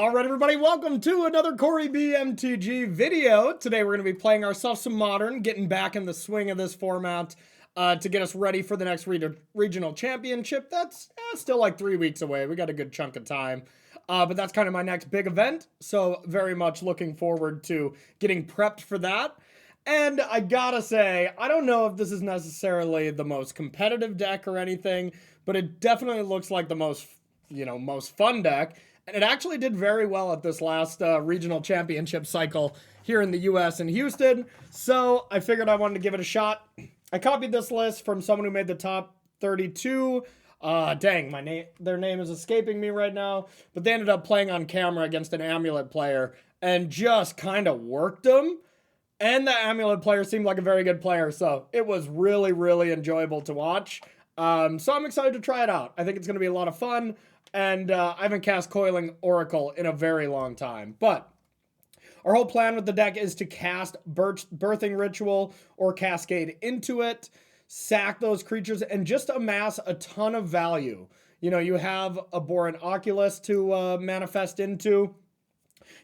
Alright everybody, welcome to another Corey BMTG video. Today we're going to be playing ourselves some Modern, getting back in the swing of this format to get us ready for the next regional championship. That's still like 3 weeks away. We got a good chunk of time. But that's kind of my next big event, so very much looking forward to getting prepped for that. And I gotta say, I don't know if this is necessarily the most competitive deck or anything, but it definitely looks like the most fun deck. And it actually did very well at this last regional championship cycle here in the US in Houston. So I figured I wanted to give it a shot. I copied this list from someone who made the top 32. Dang, their name is escaping me right now. But they ended up playing on camera against an Amulet player and just kind of worked them. And the Amulet player seemed like a very good player. So it was really, really enjoyable to watch. So I'm excited to try it out. I think it's going to be a lot of fun. And I haven't cast Coiling Oracle in a very long time. But our whole plan with the deck is to cast Birthing Ritual or Cascade into it, sack those creatures, and just amass a ton of value. You know, you have a Boron Oculus to manifest into,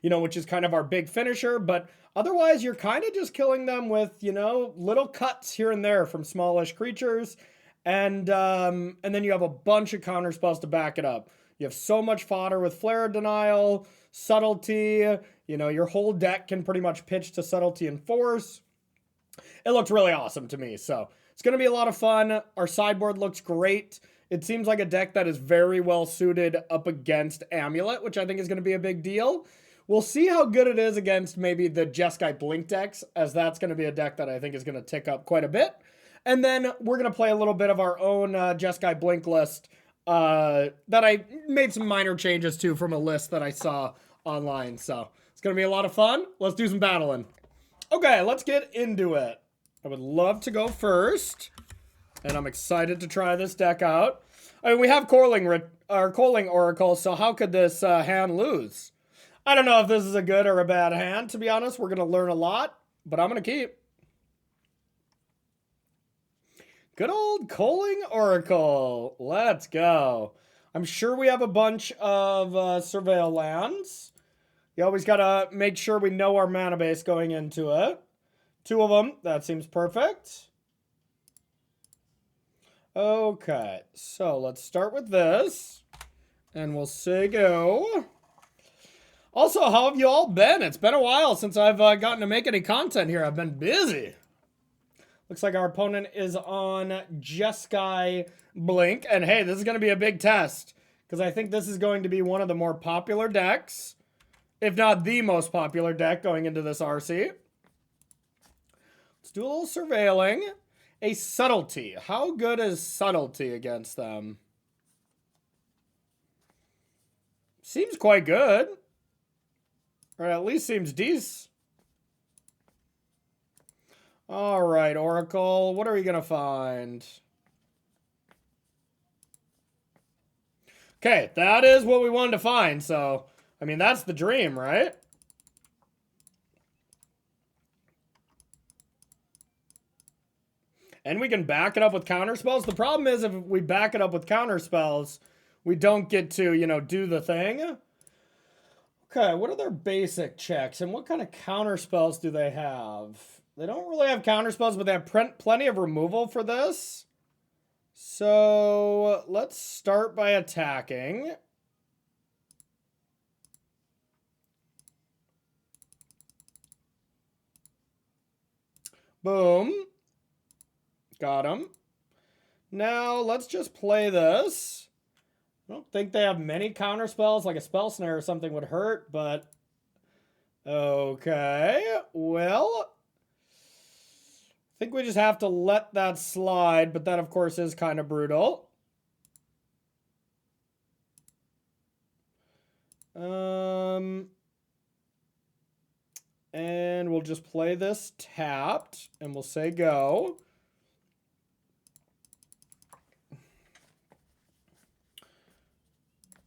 which is kind of our big finisher. But otherwise, you're kind of just killing them with, little cuts here and there from smallish creatures. And then you have a bunch of counter spells to back it up. You have so much fodder with Flare Denial, Subtlety. Your whole deck can pretty much pitch to Subtlety and Force. It looks really awesome to me. So it's going to be a lot of fun. Our sideboard looks great. It seems like a deck that is very well suited up against Amulet, which I think is going to be a big deal. We'll see how good it is against maybe the Jeskai Blink decks, as that's going to be a deck that I think is going to tick up quite a bit. And then we're going to play a little bit of our own Jeskai Blink list that I made some minor changes to from a list that I saw online. So it's going to be a lot of fun. Let's do some battling. Okay, let's get into it. I would love to go first, and I'm excited to try this deck out. I mean, we have Coiling Oracle, so how could this hand lose? I don't know if this is a good or a bad hand, to be honest. We're going to learn a lot, but I'm going to keep. Good old Coiling Oracle. Let's go. I'm sure we have a bunch of Surveil lands. You always got to make sure we know our mana base going into it. 2 of them. That seems perfect. Okay. So let's start with this. And we'll say go. Also, how have you all been? It's been a while since I've gotten to make any content here. I've been busy. Looks like our opponent is on Jeskai Blink. And hey, this is going to be a big test, because I think this is going to be one of the more popular decks, if not the most popular deck going into this RC. Let's do a little surveilling. A Subtlety. How good is Subtlety against them? Seems quite good. Or at least seems decent. All right, Oracle, what are we going to find? Okay, that is what we wanted to find, so, I mean, that's the dream, right? And we can back it up with counter spells. The problem is if we back it up with counter spells, we don't get to, do the thing. Okay, what are their basic checks, and what kind of counter spells do they have? They don't really have counter spells, but they have plenty of removal for this. So let's start by attacking. Boom. Got him. Now let's just play this. I don't think they have many counter spells, like a Spell Snare or something would hurt, but okay. Well, I think we just have to let that slide, but that, of course, is kind of brutal. And we'll just play this tapped, and we'll say go.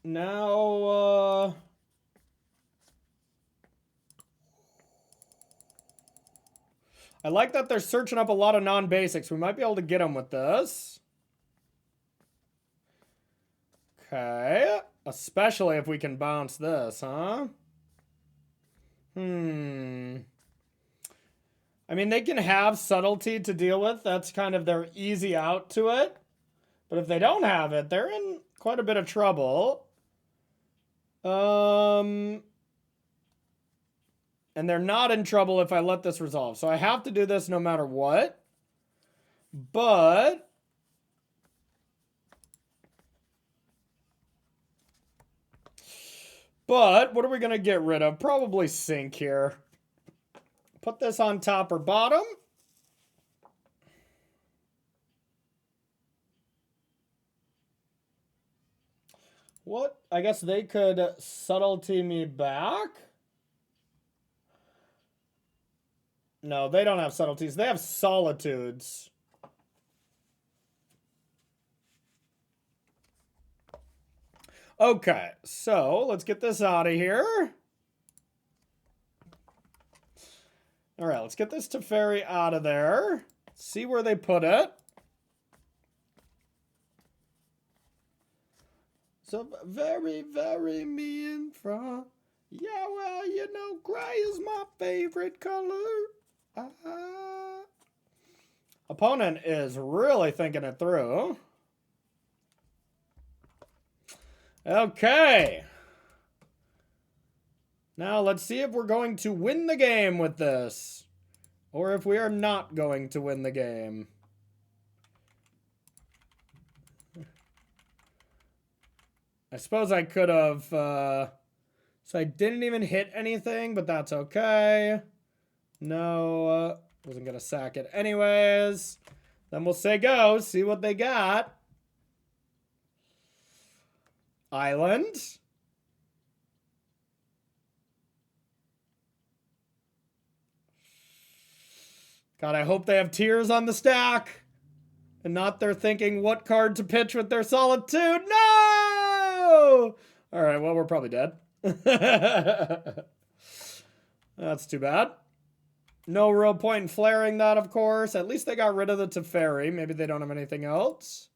Now, I like that they're searching up a lot of non-basics. We might be able to get them with this. Okay. Especially if we can bounce this, huh? I mean, they can have subtlety to deal with. That's kind of their easy out to it. But if they don't have it, they're in quite a bit of trouble. And they're not in trouble if I let this resolve. So I have to do this no matter what. But what are we going to get rid of? Probably sink here. Put this on top or bottom. What? I guess they could subtlety me back. No, they don't have subtleties. They have solitudes. Okay, so let's get this out of here. All right, let's get this Teferi out of there. See where they put it. So very, very mean from. Yeah, well, you know, gray is my favorite color. Opponent is really thinking it through. Okay. Now let's see if we're going to win the game with this. Or if we are not going to win the game. I suppose I could have... so I didn't even hit anything, but that's okay. No, wasn't going to sack it anyways. Then we'll say go, see what they got. Island. God, I hope they have tears on the stack. And not they're thinking what card to pitch with their solitude. No! Alright, well, we're probably dead. That's too bad. No real point in flaring that, of course. At least they got rid of the Teferi. Maybe they don't have anything else.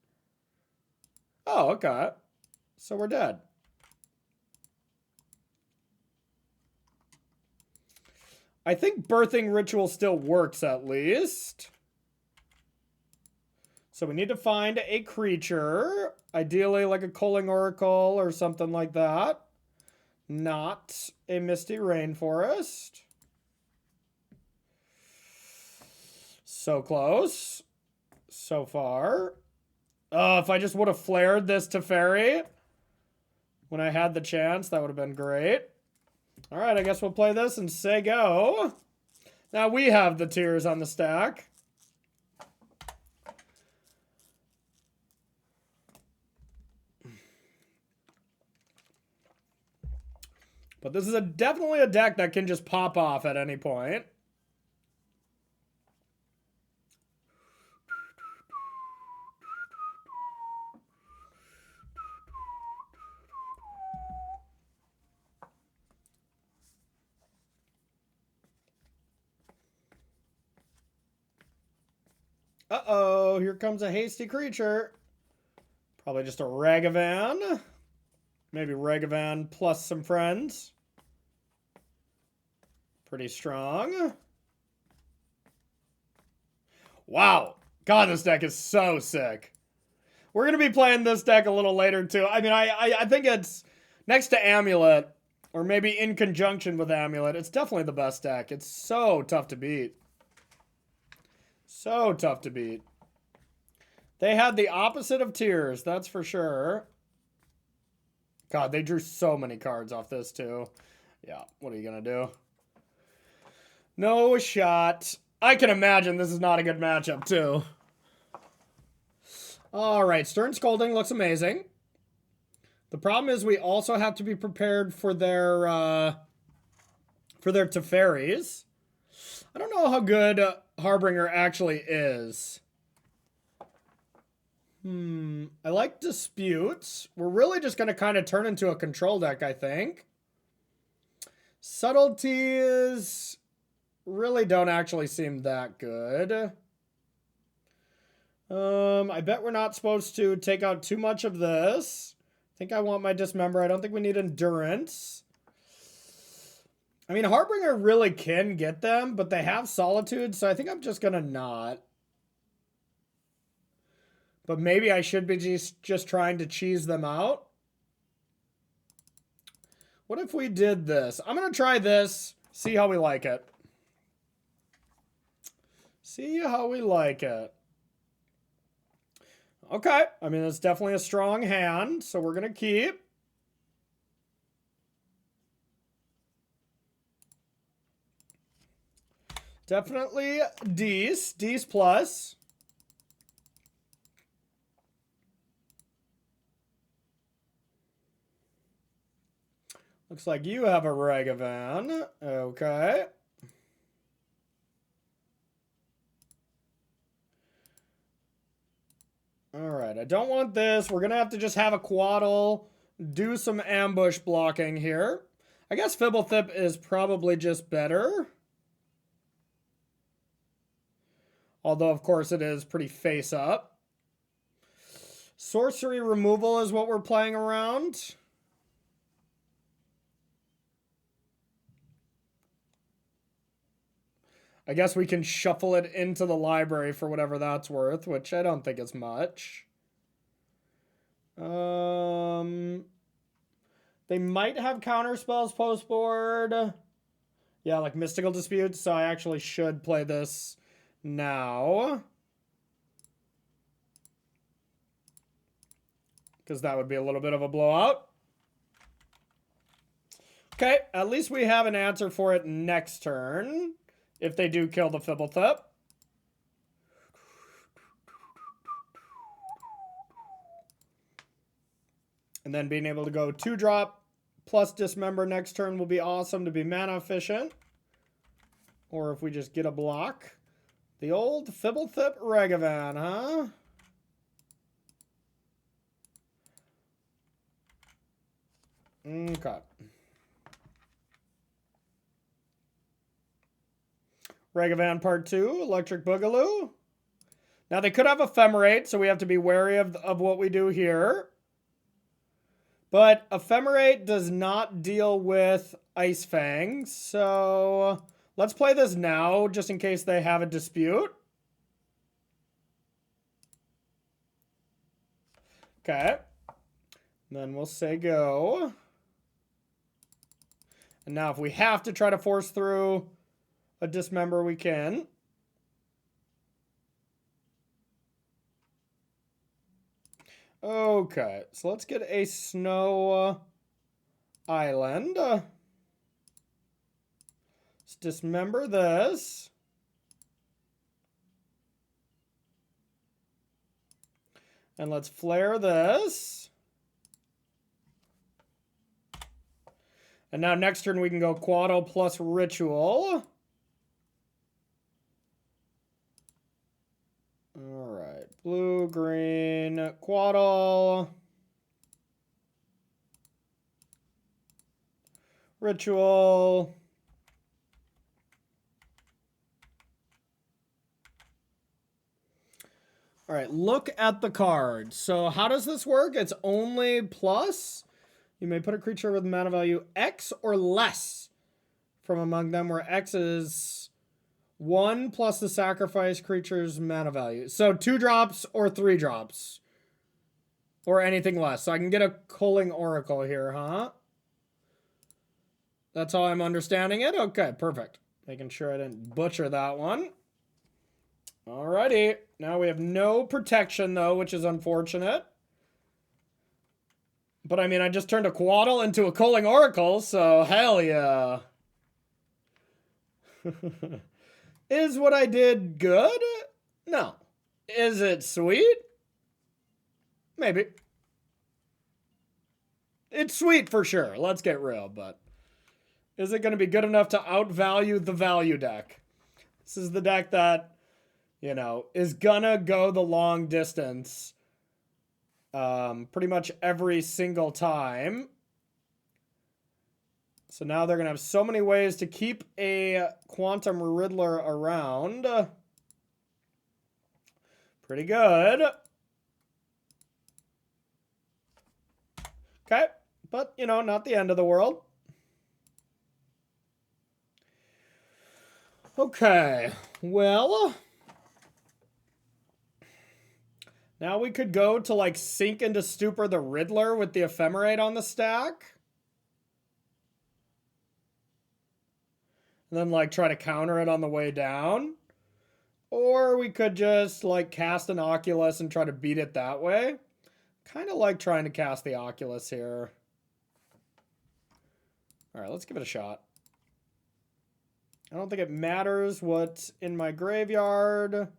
Oh, okay. So we're dead. I think Birthing Ritual still works at least. So we need to find a creature. Ideally like a Culling Oracle or something like that. Not a Misty Rainforest. So close. So far. Oh, if I just would have flared this Teferi when I had the chance, that would have been great. All right, I guess we'll play this and say go. Now we have the tears on the stack. But this is definitely a deck that can just pop off at any point. Uh-oh, here comes a hasty creature. Probably just a Ragavan. Maybe Ragavan plus some friends. Pretty strong. Wow. God, this deck is so sick. We're going to be playing this deck a little later, too. I mean, I think it's next to Amulet, or maybe in conjunction with Amulet. It's definitely the best deck. It's so tough to beat. So tough to beat. They had the opposite of tears, that's for sure. God, they drew so many cards off this, too. Yeah, what are you going to do? No shot. I can imagine this is not a good matchup, too. All right, Stern Scolding looks amazing. The problem is we also have to be prepared for their Teferis. I don't know how good Harbinger actually is. I like Disputes. We're really just going to kind of turn into a control deck, I think. Subtleties really don't actually seem that good. I bet we're not supposed to take out too much of this. I think I want my Dismember. I don't think we need Endurance. I mean, Harbinger really can get them, but they have Solitude, so I think I'm just going to not. But maybe I should be just trying to cheese them out. What if we did this? I'm going to try this, see how we like it. See how we like it. Okay, I mean, it's definitely a strong hand, so we're going to keep. Definitely D's plus. Looks like you have a Ragavan. Okay. Alright, I don't want this. We're going to have to just have a Quaddle, do some ambush blocking here. I guess Fibblethip is probably just better. Although, of course, it is pretty face up. Sorcery removal is what we're playing around. I guess we can shuffle it into the library for whatever that's worth, which I don't think is much. They might have counter spells post board. Yeah, like Mystical Disputes, so I actually should play this now. Because that would be a little bit of a blowout. Okay, at least we have an answer for it next turn. If they do kill the Fibblethip. And then being able to go 2-drop plus Dismember next turn will be awesome to be mana efficient. Or if we just get a block. The old Fibblethip Ragavan, huh? Okay. Ragavan Part 2, Electric Boogaloo. Now, they could have Ephemerate, so we have to be wary of what we do here. But Ephemerate does not deal with Ice Fang, so let's play this now, just in case they have a dispute. Okay. Then we'll say go. And now if we have to try to force through a Dismember, we can. Okay, so let's get a Snow Island. Let's Dismember this. And let's flare this. And now next turn we can go Quaddle plus Ritual. Alright, blue, green, Quaddle. Ritual. Alright, look at the card. So how does this work? It's only plus. You may put a creature with mana value X or less from among them, where X is 1 plus the sacrifice creature's mana value. So 2 drops or 3 drops. Or anything less. So I can get a Culling Oracle here, huh? That's how I'm understanding it? Okay, perfect. Making sure I didn't butcher that one. Alrighty. Now we have no protection, though, which is unfortunate. But, I mean, I just turned a Quaddle into a Culling Oracle, so hell yeah. Is what I did good? No. Is it sweet? Maybe. It's sweet for sure. Let's get real, but is it going to be good enough to outvalue the value deck? This is the deck that, you know, is gonna go the long distance pretty much every single time. So now they're going to have so many ways to keep a Quantum Riddler around. Pretty good. Okay, but, you know, not the end of the world. Okay, well, now we could go to, like, sink into Stupor the Riddler with the Ephemerate on the stack. And then, like, try to counter it on the way down. Or we could just, like, cast an Oculus and try to beat it that way. Kind of like trying to cast the Oculus here. All right, let's give it a shot. I don't think it matters what's in my graveyard.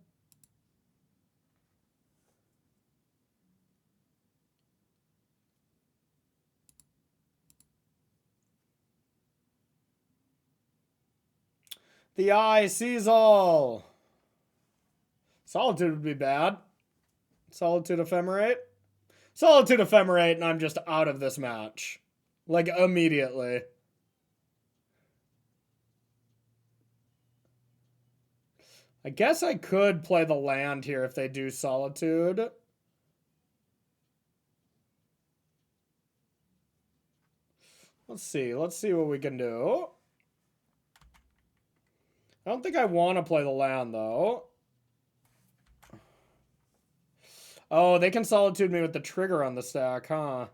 The eye sees all. Solitude would be bad. Solitude Ephemerate. Solitude Ephemerate, and I'm just out of this match. Like, immediately. I guess I could play the land here if they do Solitude. Let's see what we can do. I don't think I want to play the land, though. Oh, they can Solitude me with the trigger on the stack, huh?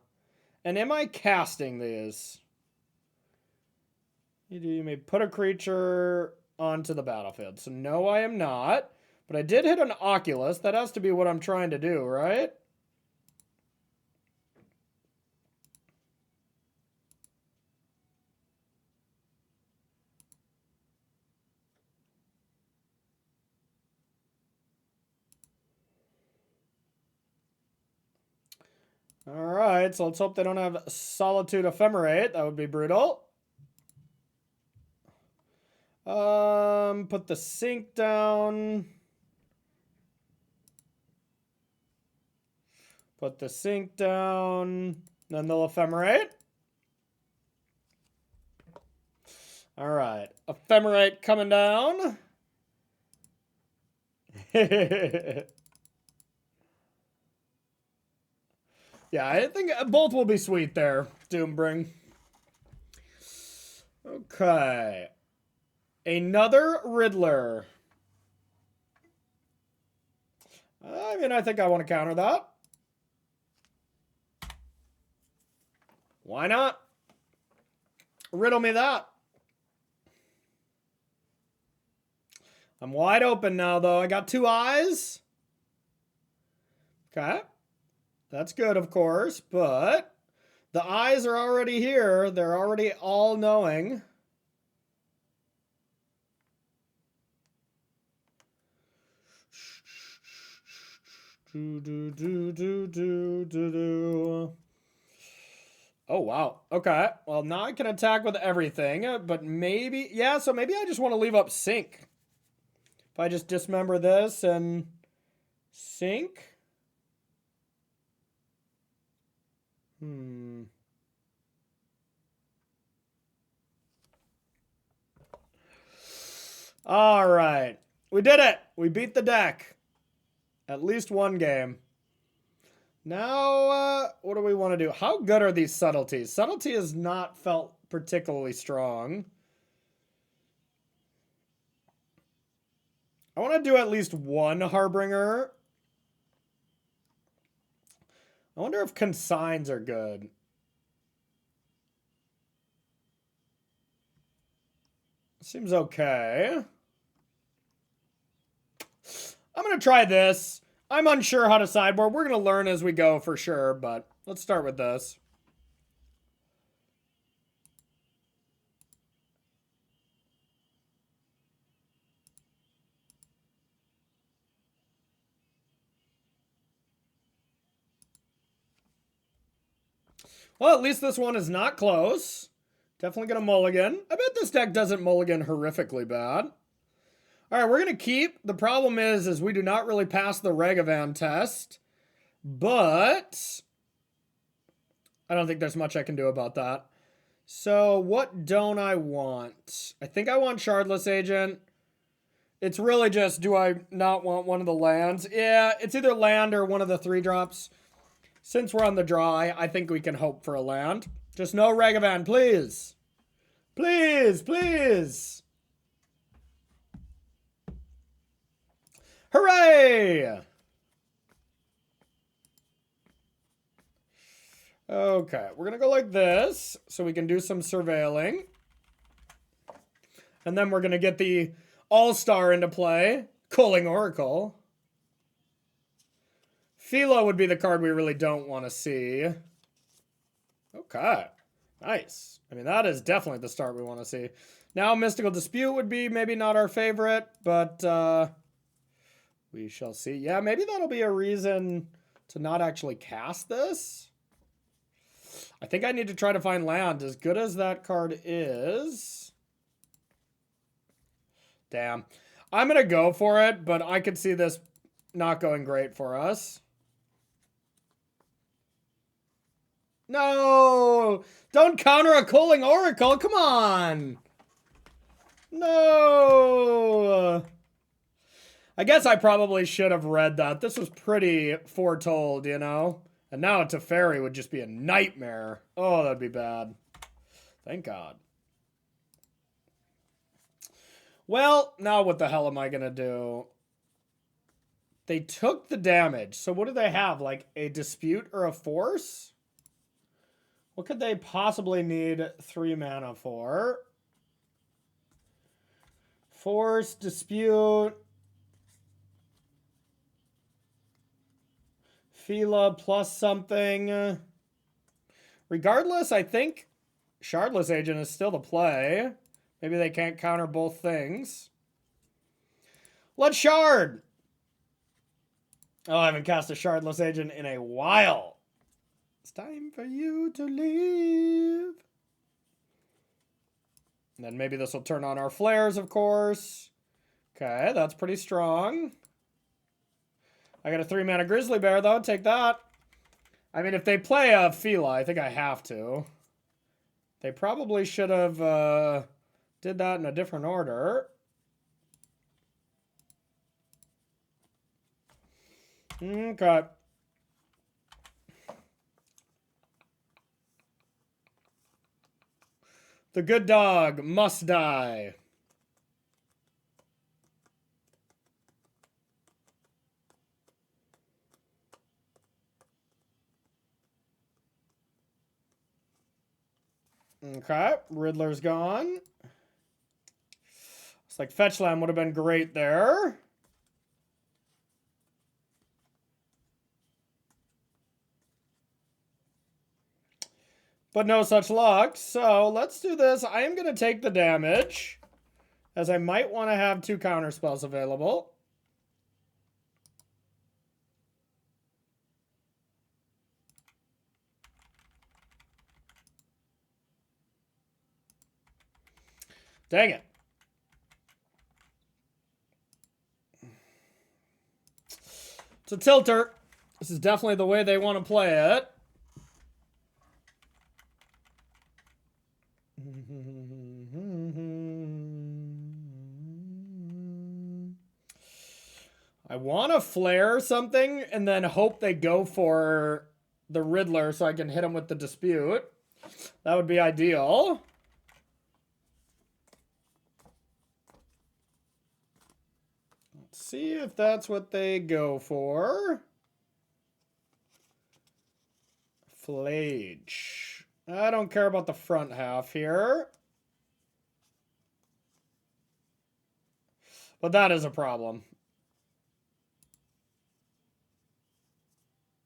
And am I casting these? You may put a creature onto the battlefield. So no, I am not. But I did hit an Oculus. That has to be what I'm trying to do, right? Alright, so let's hope they don't have Solitude Ephemerate. That would be brutal. Put the sink down. Put the sink down. Then they'll Ephemerate. Alright, Ephemerate coming down. Yeah, I think both will be sweet there, Doombring. Okay. Another Riddler. I mean, I think I want to counter that. Why not? Riddle me that. I'm wide open now, though. I got 2 eyes. Okay. That's good, of course, but the eyes are already here. They're already all-knowing. Oh, wow. Okay. Well, now I can attack with everything, but maybe... Yeah, so maybe I just want to leave up Sink. If I just dismember this and Sink... All right. We did it. We beat the deck. At least one game. Now, what do we want to do? How good are these subtleties? Subtlety has not felt particularly strong. I want to do at least one Harbinger. I wonder if consigns are good. Seems okay. I'm going to try this. I'm unsure how to sideboard. We're going to learn as we go for sure, but let's start with this. Well, at least this one is not close. Definitely going to mulligan. I bet this deck doesn't mulligan horrifically bad. All right, we're going to keep. The problem is we do not really pass the Ragavan test. But I don't think there's much I can do about that. So what don't I want? I think I want Shardless Agent. It's really just, do I not want one of the lands? Yeah, it's either land or one of the 3-drops. Since we're on the draw, I think we can hope for a land. Just no Ragavan, please. Please, please. Hooray! Okay, we're going to go like this so we can do some surveilling. And then we're going to get the All-Star into play. Culling Oracle. Philo would be the card we really don't want to see. Okay, nice. I mean, that is definitely the start we want to see. Now, Mystical Dispute would be maybe not our favorite, but we shall see. Yeah, maybe that'll be a reason to not actually cast this. I think I need to try to find land. As good as that card is. Damn. I'm going to go for it, but I could see this not going great for us. No! Don't counter a Culling Oracle! Come on! No! I guess I probably should have read that. This was pretty foretold, you know? And now a Teferi would just be a nightmare. Oh, that'd be bad. Thank God. Well, now what the hell am I going to do? They took the damage. So what do they have? Like a Dispute or a Force? What could they possibly need 3 mana for? Force, Dispute. Fila plus something. Regardless, I think Shardless Agent is still the play. Maybe they can't counter both things. Let's Shard! Oh, I haven't cast a Shardless Agent in a while. It's time for you to leave. And then maybe this will turn on our flares, of course. Okay, that's pretty strong. I got a 3 mana Grizzly Bear, though. Take that. I mean, if they play a Fila, I think I have to. They probably should have did that in a different order. Okay. The good dog must die. Okay, Riddler's gone. It's like Fetchland would have been great there. But no such luck. So let's do this. I am going to take the damage, as I might want to have 2 counter spells available. Dang it. It's a tilter. This is definitely the way they want to play it. I want to flare something and then hope they go for the Riddler so I can hit him with the Dispute. That would be ideal. Let's see if that's what they go for. Flage. I don't care about the front half here. But that is a problem.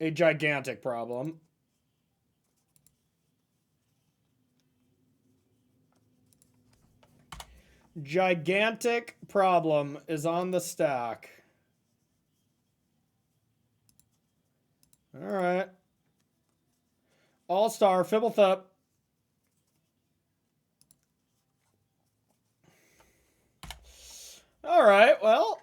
A gigantic problem. Gigantic problem is on the stack. All right. All-Star, Fibblethip. All right, well.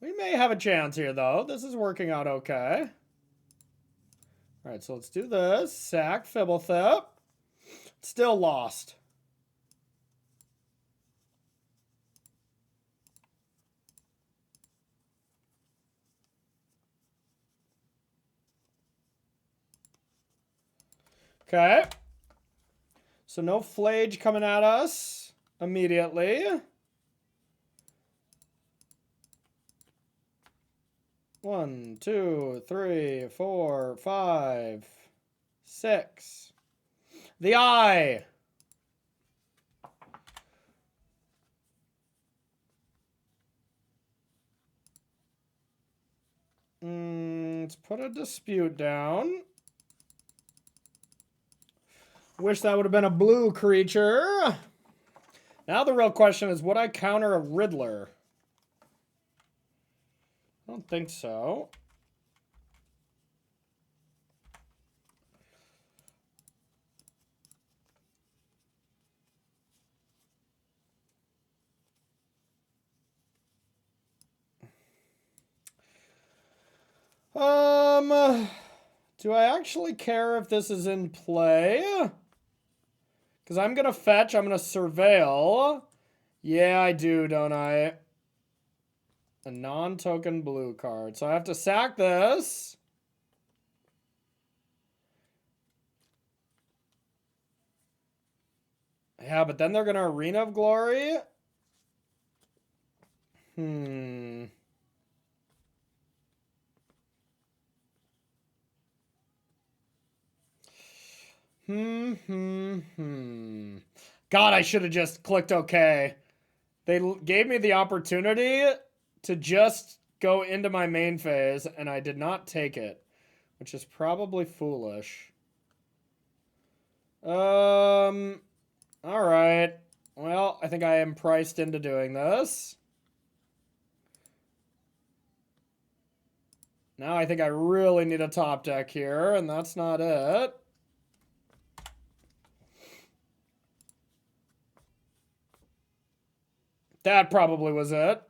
We may have a chance here, though. This is working out okay. All right, so let's do this. Sack Fibblethip. Still lost. Okay. So no Flage coming at us immediately. 1, 2, 3, 4, 5, 6. The eye. Let's put a dispute down. Wish that would have been a blue creature. Now the real question is, would I counter a Riddler? I don't think so. Do I actually care if this is in play? Because I'm going to fetch, I'm going to surveil. Yeah, I do, don't I? A non-token blue card. So I have to sack this. Yeah, but then they're going to Arena of Glory. God, I should have just clicked OK. They gave me the opportunity to just go into my main phase, and I did not take it, which is probably foolish. All right. Well, I think I am priced into doing this. Now I think I really need a top deck here, and that's not it. That probably was it.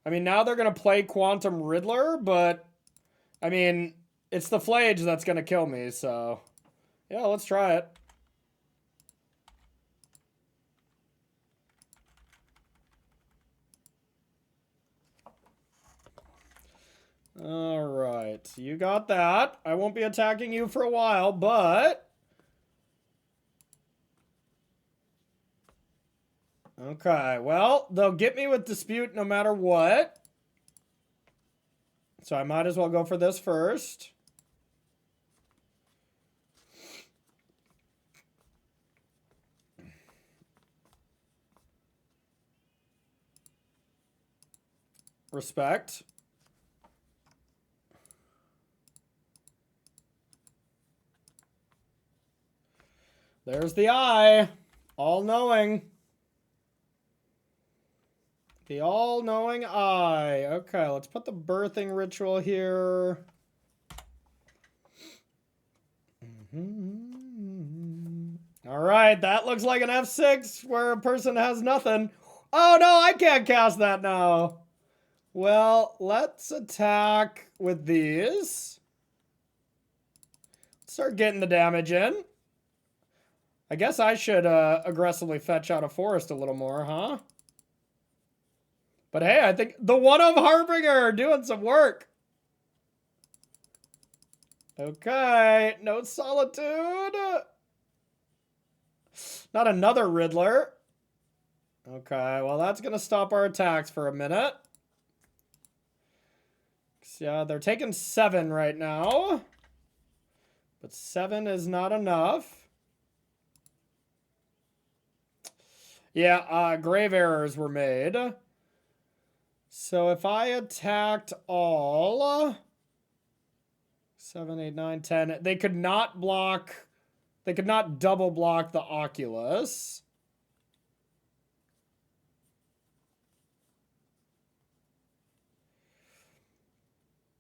I mean, now they're going to play Quantum Riddler, but, I mean, it's the Flage that's going to kill me, so, yeah, let's try it. All right, you got that. I won't be attacking you for a while, but... Okay, well, they'll get me with Dispute no matter what. So I might as well go for this first. Respect. There's the eye. All-knowing. The all-knowing eye. Okay, let's put the birthing ritual here. All right, that looks like an F6 where a person has nothing. Oh, no, I can't cast that now. Well, let's attack with these. Start getting the damage in. I guess I should aggressively fetch out a forest a little more, huh? But hey, I think the one of Harbinger doing some work. Okay, no Solitude. Not another Riddler. Okay, well that's going to stop our attacks for a minute. Yeah, they're taking 7 right now. But 7 is not enough. Yeah, grave errors were made. So if I attacked all 7, 8, 9, 10, they could not block, they could not double block the Oculus.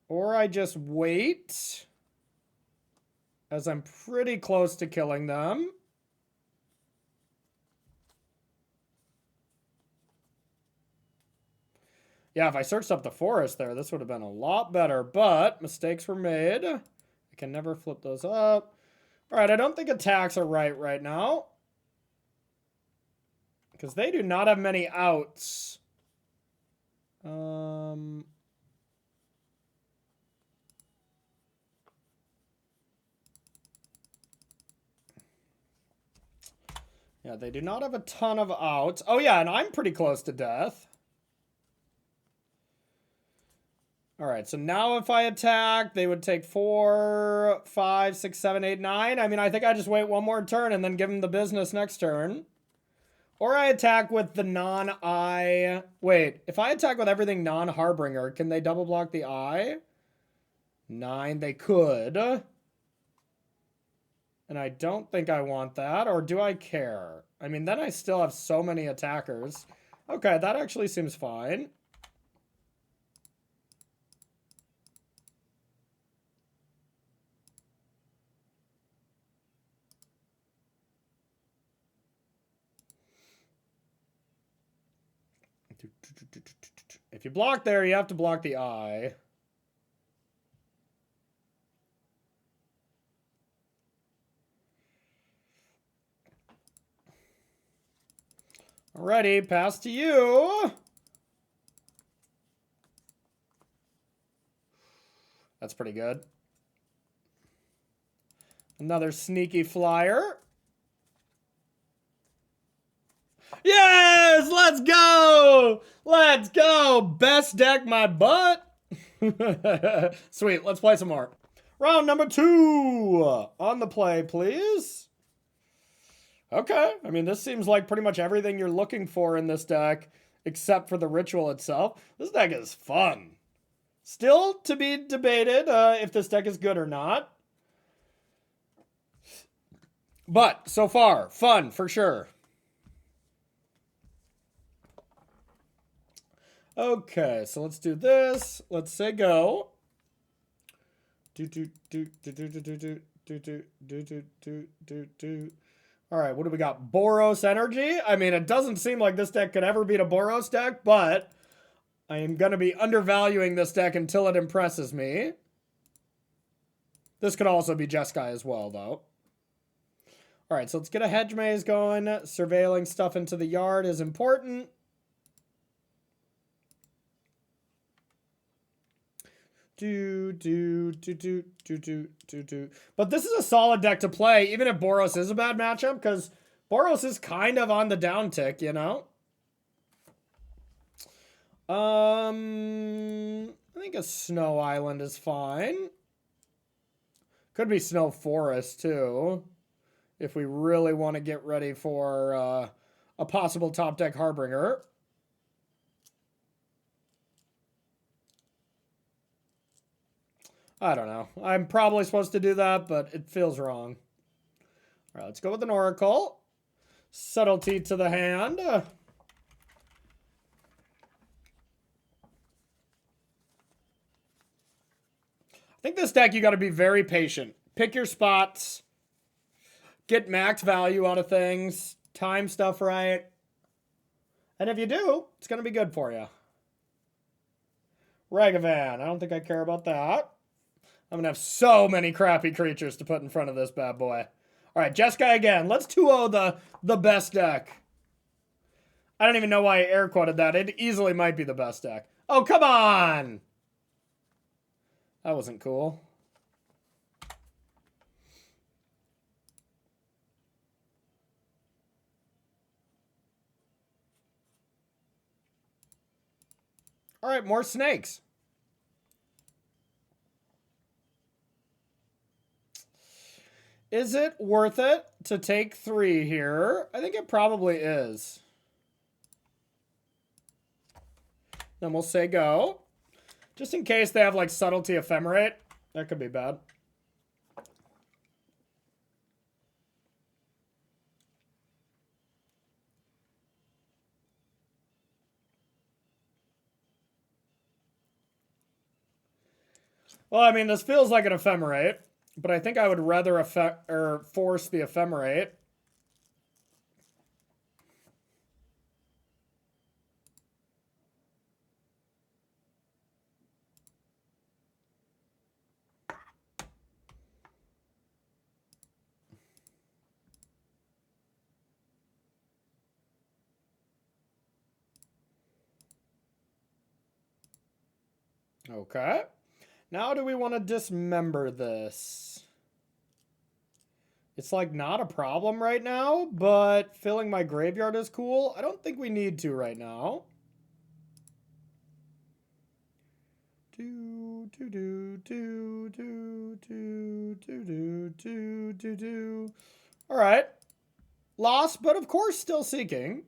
Or I just wait, as I'm pretty close to killing them. Yeah, if I searched up the forest there, this would have been a lot better, but mistakes were made. I can never flip those up. All right, I don't think attacks are right now. Because they do not have many outs. Yeah, they do not have a ton of outs. Oh, yeah, and I'm pretty close to death. All right, so now if I attack, they would take 4, 5, 6, 7, 8, 9. I mean, I think I just wait one more turn and then give them the business next turn. Or I attack with the non-eye. Wait, if I attack with everything non-Harbinger, can they double block the eye? 9, they could. And I don't think I want that, or do I care? I mean, then I still have so many attackers. Okay, that actually seems fine. If you block there, you have to block the eye. Alrighty, pass to you. That's pretty good. Another sneaky flyer. Yes! Let's go! Let's go! Best deck my butt. Sweet, let's play some more. Round number 2. On the play, please. Okay, I mean, this seems like pretty much everything you're looking for in this deck, except for the ritual itself. This deck is fun. Still to be debated if this deck is good or not. But, so far, fun for sure. Okay, so let's do this. Let's say go. All right, what do we got? Boros energy. I mean, it doesn't seem like this deck could ever beat a Boros deck, but I am going to be undervaluing this deck until it impresses me. This could also be Jeskai as well, though. All right, so let's get a hedge maze going. Surveilling stuff into the yard is important. But this is a solid deck to play, even if Boros is a bad matchup, because Boros is kind of on the downtick, you know? I think a Snow Island is fine. Could be Snow Forest, too, if we really want to get ready for a possible top deck Harbinger. I don't know. I'm probably supposed to do that, but it feels wrong. All right, let's go with an Oracle. Subtlety to the hand. I think this deck, you got to be very patient. Pick your spots. Get max value out of things. Time stuff right. And if you do, it's going to be good for you. Ragavan. I don't think I care about that. I'm going to have so many crappy creatures to put in front of this bad boy. All right, Jeskai again. Let's 2-0 the best deck. I don't even know why I air quoted that. It easily might be the best deck. Oh, come on! That wasn't cool. All right, more snakes. Is it worth it to take 3 here? I think it probably is. Then we'll say go. Just in case they have like Subtlety Ephemerate. That could be bad. Well, I mean, this feels like an Ephemerate. But I think I would rather force the Ephemerate. Okay. Now do we want to dismember this? It's like not a problem right now, but filling my graveyard is cool. I don't think we need to right now. All right. Lost, but of course still seeking.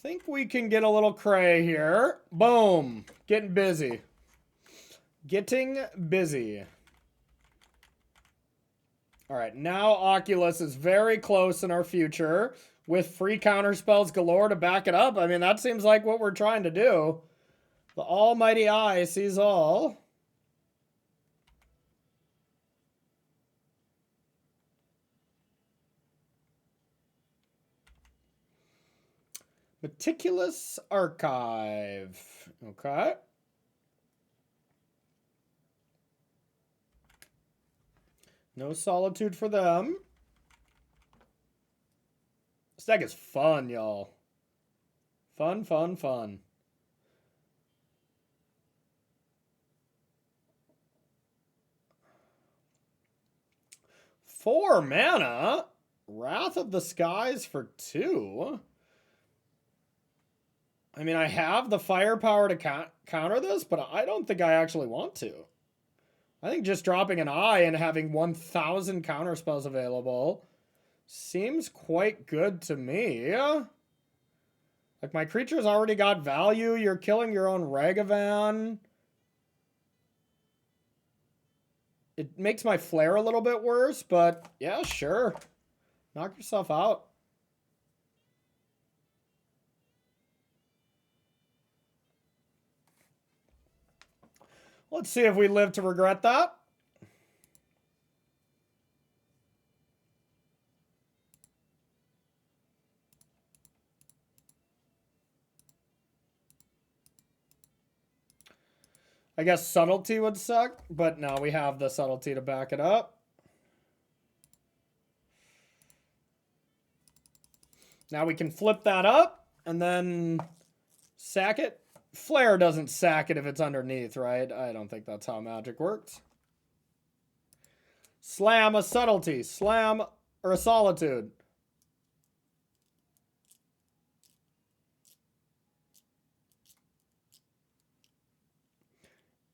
Think we can get a little cray here. Boom. Getting busy. Getting busy. All right, now Oculus is very close in our future with free counter spells galore to back it up. I mean, that seems like what we're trying to do. The almighty eye sees all. Meticulous Archive. Okay. No Solitude for them. This deck is fun, y'all. Fun, fun, fun. Four mana. Wrath of the Skies for 2. I mean, I have the firepower to counter this, but I don't think I actually want to. I think just dropping an eye and having 1,000 counter spells available seems quite good to me. Like, my creature's already got value. You're killing your own Ragavan. It makes my flare a little bit worse, but yeah, sure. Knock yourself out. Let's see if we live to regret that. I guess subtlety would suck, but no, we have the subtlety to back it up. Now we can flip that up and then sack it. Flare doesn't sack it if it's underneath, right? I don't think that's how Magic works. Slam a subtlety. Slam or a solitude.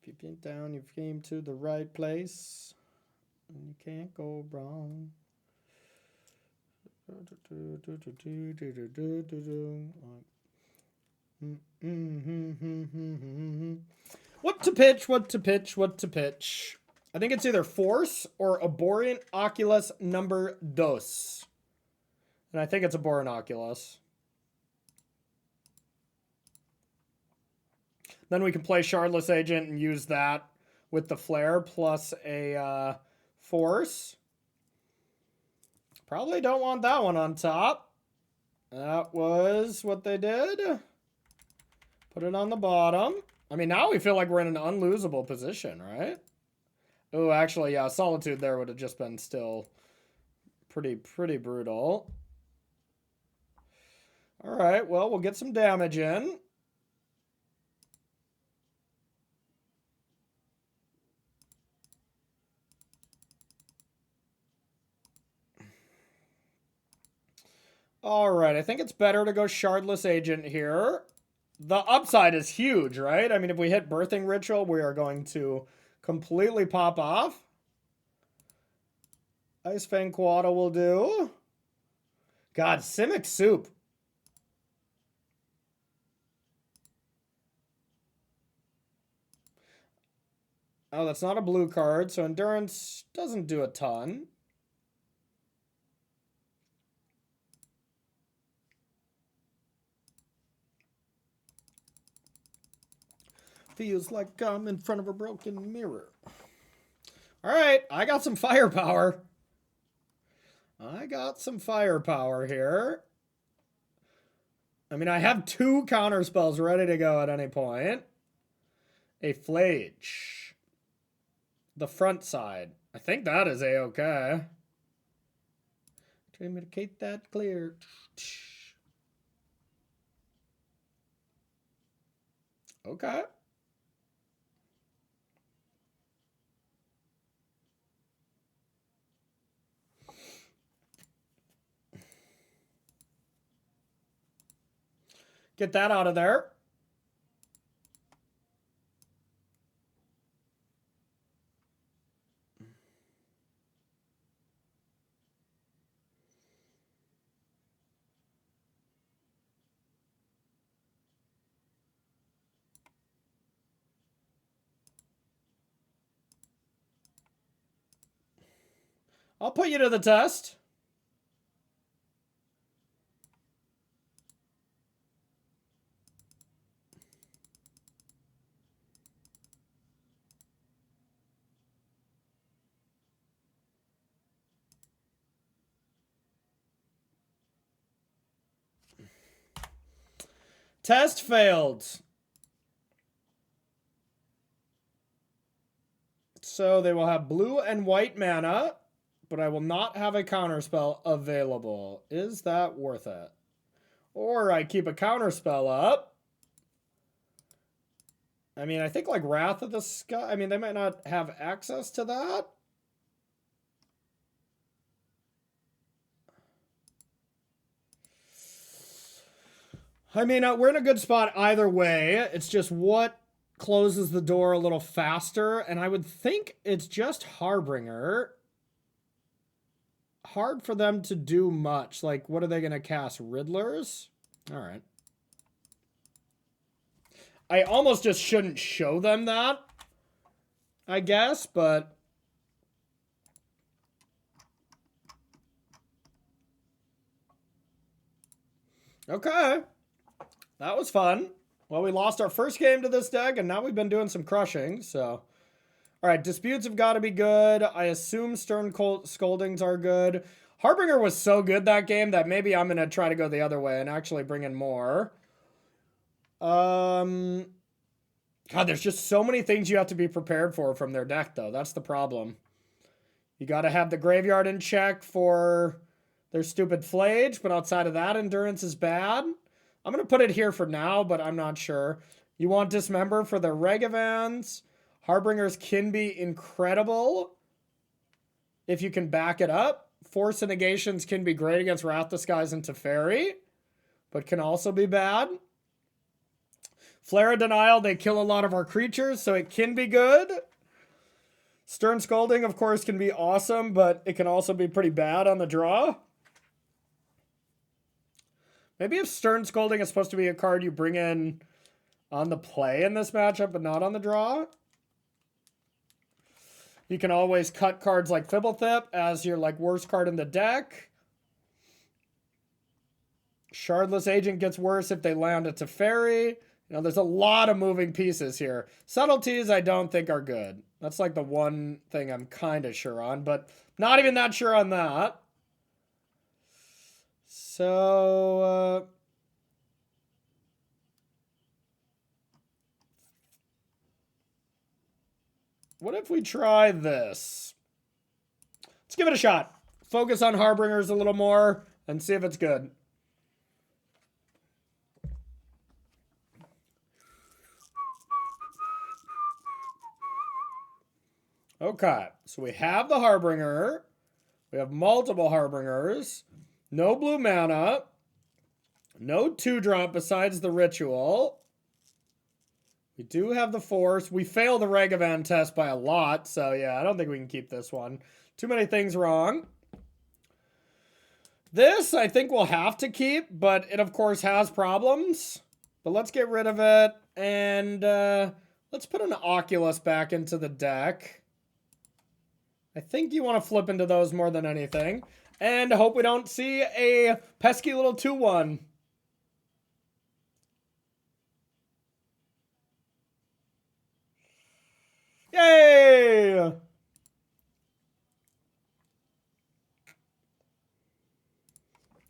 If you've been down, you've came to the right place. And you can't go wrong. What to pitch, what to pitch, what to pitch. I think it's either Force or Abhorrent Oculus number dos. And I think it's Abhorrent Oculus. Then we can play Shardless Agent and use that with the Flare plus a Force. Probably don't want that one on top. That was what they did. Put it on the bottom. I mean, now we feel like we're in an unlosable position, right? Oh, actually, yeah, Solitude there would have just been still pretty brutal. All right, well, we'll get some damage in. All right, I think it's better to go Shardless Agent here. The upside is huge, right? I mean, if we hit Birthing Ritual, we are going to completely pop off. Ice Fang Quada will do. God, Simic Soup. Oh, that's not a blue card, so Endurance doesn't do a ton. Feels like I'm in front of a broken mirror. All right, I got some firepower. I got some firepower here. I mean, I have 2 counter spells ready to go at any point. A Flage. The front side. I think that is a-okay. Try to make that clear. Okay. Get that out of there. I'll put you to the test. Test failed. So they will have blue and white mana, but I will not have a counterspell available. Is that worth it? Or I keep a counterspell up. I mean, I think like Wrath of the Sky. I mean, they might not have access to that. I mean, we're in a good spot either way. It's just what closes the door a little faster. And I would think it's just Harbinger. Hard for them to do much. Like, what are they going to cast? Riddlers? All right. I almost just shouldn't show them that, I guess, but... Okay. That was fun. Well, we lost our first game to this deck, and now we've been doing some crushing, so... Alright, Disputes have got to be good. I assume Stern Scoldings are good. Harbinger was so good that game that maybe I'm going to try to go the other way and actually bring in more. God, there's just so many things you have to be prepared for from their deck, though. That's the problem. You got to have the graveyard in check for their stupid Flage, but outside of that, Endurance is bad. I'm going to put it here for now, but I'm not sure. You want Dismember for the Regavans. Harbingers can be incredible if you can back it up. Force and Negations can be great against Wrath the Skies and Teferi, but can also be bad. Flare of Denial, they kill a lot of our creatures, so it can be good. Stern Scolding, of course, can be awesome, but it can also be pretty bad on the draw. Maybe if Stern Scolding is supposed to be a card you bring in on the play in this matchup, but not on the draw. You can always cut cards like Fibblethip as your like worst card in the deck. Shardless Agent gets worse if they land a Teferi. You know, there's a lot of moving pieces here. Subtleties I don't think are good. That's like the one thing I'm kind of sure on, but not even that sure on that. So, what if we try this? Let's give it a shot. Focus on Harbingers a little more and see if it's good. Okay, so we have the Harbinger. We have multiple Harbingers. No blue mana. No 2-drop besides the Ritual. We do have the Force. We failed the Ragavan test by a lot, so yeah, I don't think we can keep this one. Too many things wrong. This, I think we'll have to keep, but it, of course, has problems. But let's get rid of it, and let's put an Oculus back into the deck. I think you want to flip into those more than anything. And hope we don't see a pesky little 2-1. Yay! All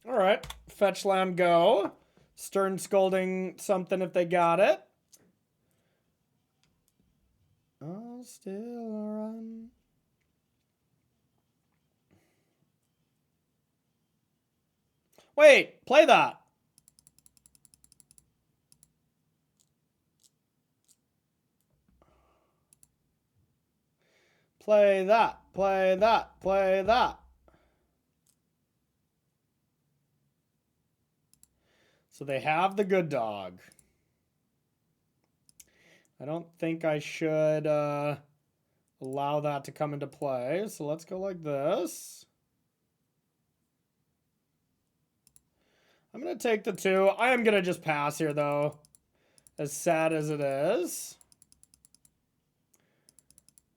right. Fetch land go. Stern Scolding something if they got it. I'll still run. Wait, play that. Play that, play that, play that. So they have the good dog. I don't think I should allow that to come into play. So let's go like this. I'm going to take the 2. I am going to just pass here, though, as sad as it is.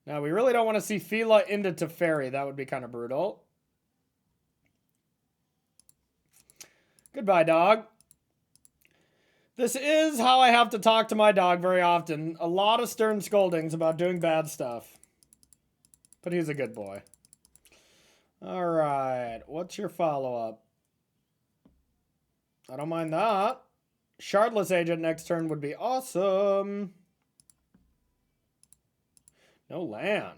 Now, we really don't want to see Fila into Teferi. That would be kind of brutal. Goodbye, dog. This is how I have to talk to my dog very often. A lot of stern scoldings about doing bad stuff. But he's a good boy. All right. What's your follow-up? I don't mind that. Shardless Agent next turn would be awesome. No land.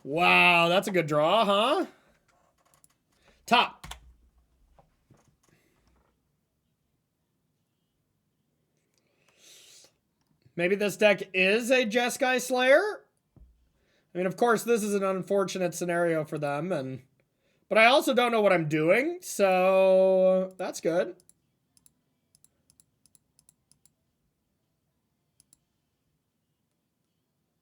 Wow, that's a good draw, huh? Top. Maybe this deck is a Jeskai Slayer. I mean, of course, this is an unfortunate scenario for them, but I also don't know what I'm doing, so that's good.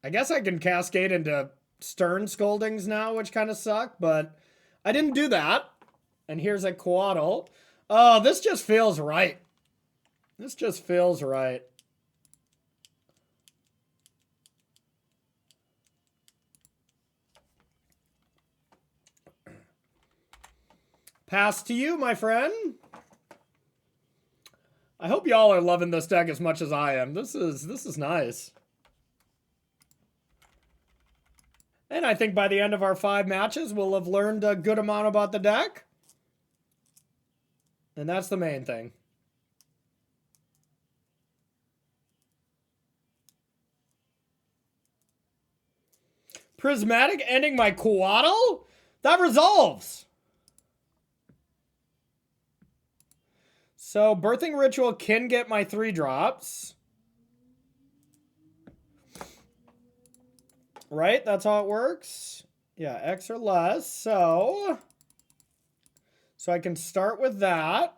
I guess I can cascade into stern scoldings now, which kind of suck, but I didn't do that. And here's a Quaddle. Oh, this just feels right. This just feels right. Pass to you, my friend. I hope y'all are loving this deck as much as I am. This is nice. And I think by the end of our 5 matches, we'll have learned a good amount about the deck. And that's the main thing. Prismatic ending my Quaddle? That resolves. So Birthing Ritual can get my 3 drops. Right? That's how it works. Yeah, X or less. So I can start with that.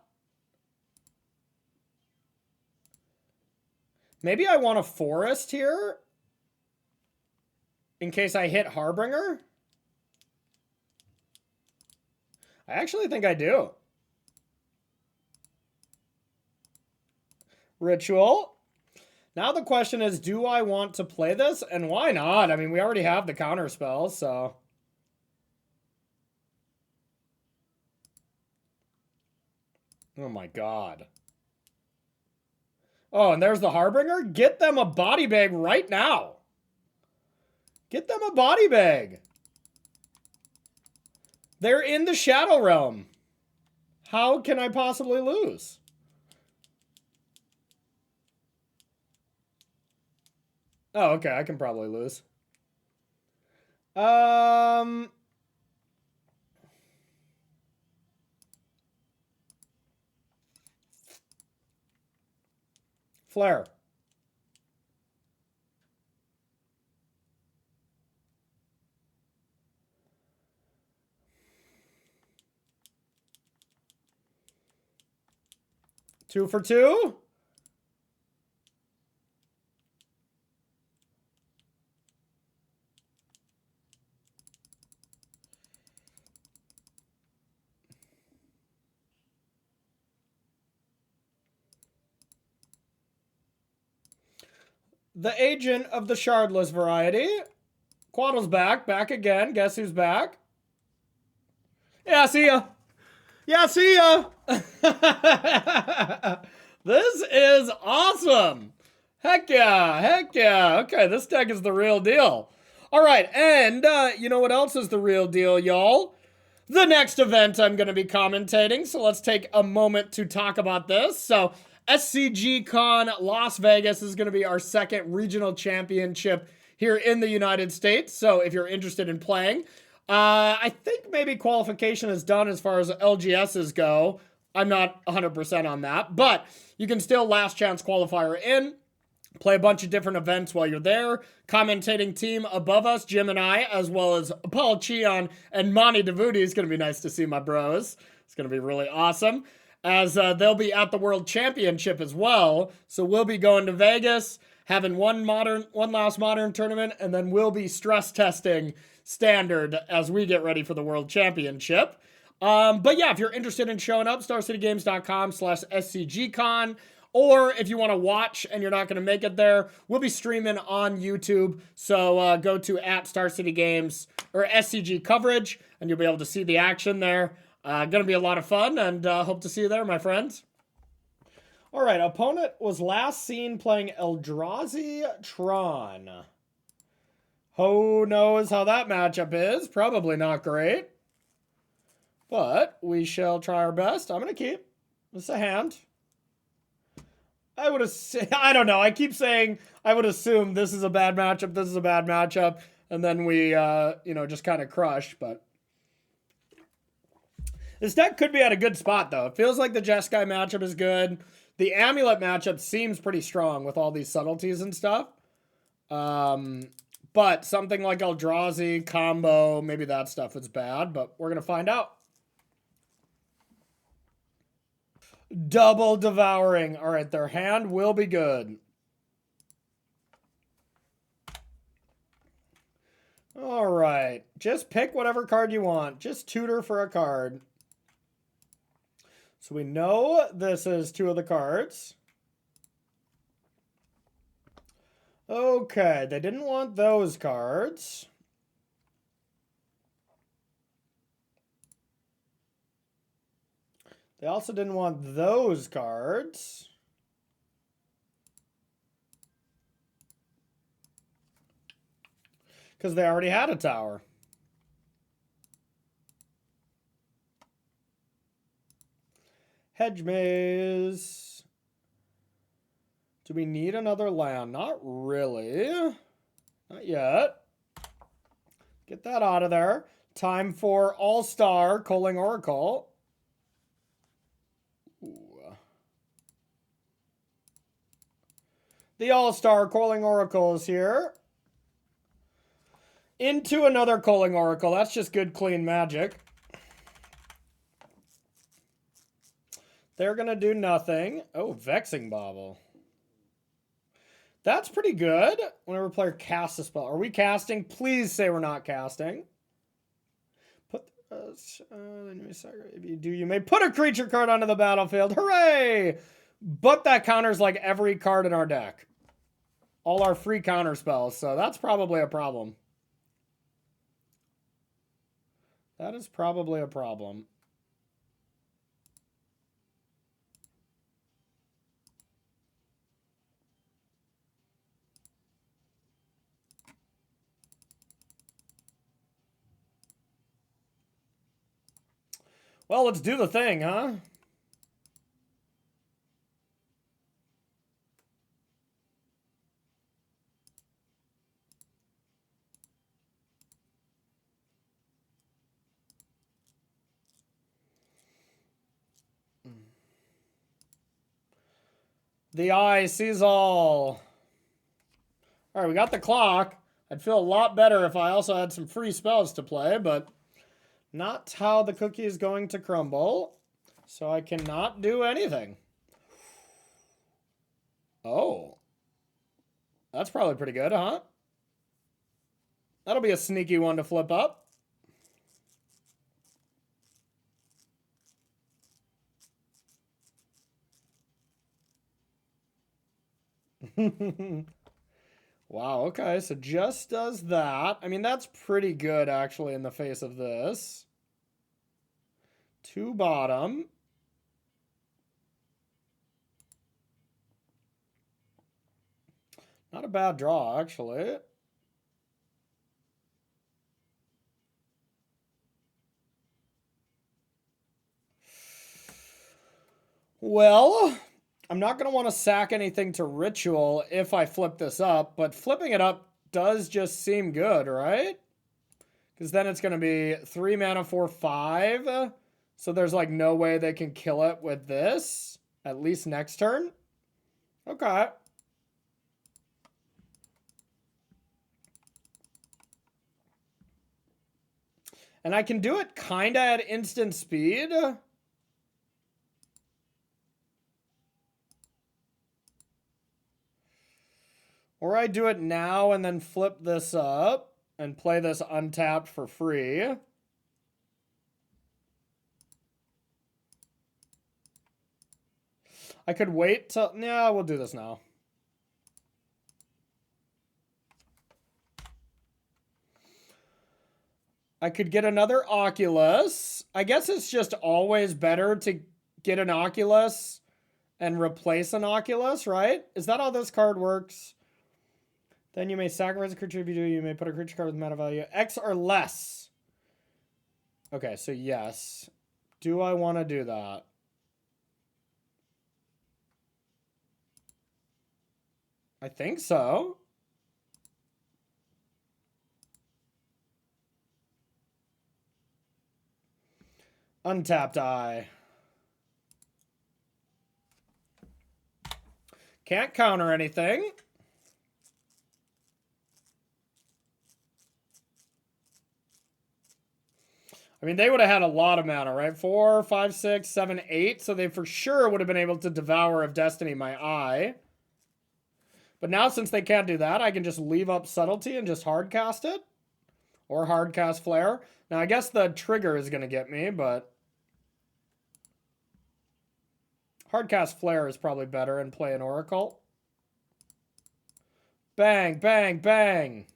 Maybe I want a forest here in case I hit Harbinger. I actually think I do. Ritual. Now the question is, do I want to play this? And why not? I mean, we already have the counter spell, so. Oh my god. Oh, and there's the Harbinger? Get them a body bag right now. Get them a body bag. They're in the Shadow Realm. How can I possibly lose? Oh, okay, I can probably lose. Flare. Two for two. The agent of the shardless variety. Quaddle's back. Back again. Guess who's back? Yeah, see ya. Yeah, see ya. This is awesome. Heck yeah. Heck yeah. Okay, this deck is the real deal. All right, and you know what else is the real deal, y'all? The next event I'm going to be commentating, so let's take a moment to talk about this. So, SCG Con Las Vegas is going to be our second regional championship here in the United States. So if you're interested in playing, I think maybe qualification is done as far as LGSs go. I'm not 100% on that, but you can still last chance qualifier in. Play a bunch of different events while you're there. Commentating team above us, Jim and I, as well as Paul Cheon and Monty Devuti. Is going to be nice to see my bros. It's going to be really awesome. As they'll be at the World Championship as well. So we'll be going to Vegas, having one last Modern tournament, and then we'll be stress testing Standard as we get ready for the World Championship. But yeah, if you're interested in showing up, starcitygames.com/scgcon. Or if you want to watch and you're not going to make it there, we'll be streaming on YouTube. So go to @StarCityGames or SCG coverage, and you'll be able to see the action there. Going to be a lot of fun, and hope to see you there, my friends. All right, opponent was last seen playing Eldrazi Tron. Who knows how that matchup is? Probably not great. But we shall try our best. I'm going to keep. This is a hand. I don't know. I keep saying I would assume this is a bad matchup, this is a bad matchup, and then we, just kind of crush, but this deck could be at a good spot, though. It feels like the Jeskai matchup is good. The Amulet matchup seems pretty strong with all these subtleties and stuff. But something like Eldrazi, combo, maybe that stuff is bad, but we're going to find out. Double Devouring. All right, their hand will be good. All right. Just pick whatever card you want. Just tutor for a card. So we know this is two of the cards. Okay, they didn't want those cards. They also didn't want those cards. Because they already had a tower. Hedge Maze. Do we need another land? Not really. Not yet. Get that out of there. Time for All-Star Calling Oracle. The All-Star Calling Oracle is here. Into another Calling Oracle. That's just good, clean magic. They're going to do nothing. Oh, Vexing Bauble. That's pretty good. Whenever a player casts a spell. Are we casting? Please say we're not casting. You may put a creature card onto the battlefield. Hooray! But that counters like every card in our deck. All our free counter spells. So that's probably a problem. That is probably a problem. Well, let's do the thing, huh? The eye sees all. All right, we got the clock. I'd feel a lot better if I also had some free spells to play, but not how the cookie is going to crumble. So I cannot do anything. Oh. That's probably pretty good, huh? That'll be a sneaky one to flip up. Wow, okay, so just does that. I mean, that's pretty good, actually, in the face of this. 2 bottom. Not a bad draw, actually. Well, I'm not going to want to sack anything to Ritual if I flip this up, but flipping it up does just seem good, right? Because then it's going to be 3 mana for 5. So there's like no way they can kill it with this, at least next turn. Okay. And I can do it kind of at instant speed. Or I do it now and then flip this up and play this untapped for free. I could wait till... Yeah, we'll do this now. I could get another Oculus. I guess it's just always better to get an Oculus and replace an Oculus, right? Is that how this card works? Then you may sacrifice a creature if you do. You may put a creature card with mana value X or less. Okay, so yes. Do I want to do that? I think so. Untapped eye. Can't counter anything. I mean, they would have had a lot of mana, right? 4, 5, 6, 7, 8. So they for sure would have been able to Devour of Destiny my eye. But now since they can't do that, I can just leave up Subtlety and just hardcast it. Or hardcast Flare. Now, I guess the trigger is going to get me, but... Hardcast Flare is probably better and play an Oracle. Bang, bang, bang.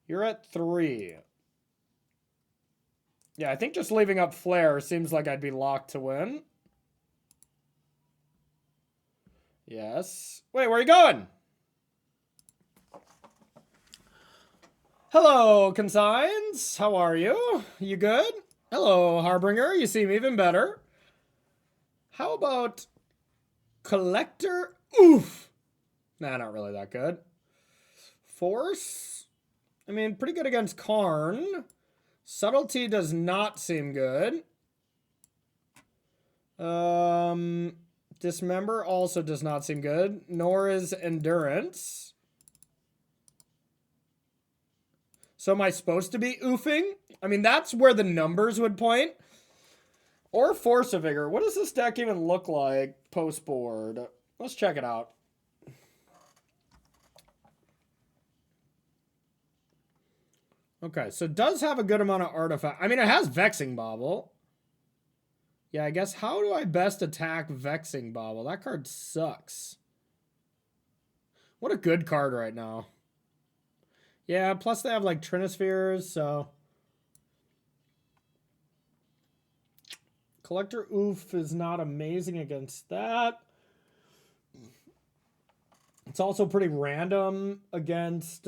You're at 3. Yeah, I think just leaving up Flare seems like I'd be locked to win. Yes. Wait, where are you going? Hello, Consigns. How are you? You good? Hello, Harbinger. You seem even better. How about Collector? Oof. Nah, not really that good. Force? I mean, pretty good against Karn. Subtlety does not seem good. Dismember also does not seem good. Nor is Endurance. So am I supposed to be oofing? I mean, that's where the numbers would point. Or Force of Vigor. What does this deck even look like post-board? Let's check it out. Okay, so it does have a good amount of artifact. I mean, it has Vexing Bauble. Yeah, I guess how do I best attack Vexing Bauble? That card sucks. What a good card right now. Yeah, plus they have like Trinispheres, so... Collector Oof is not amazing against that. It's also pretty random against...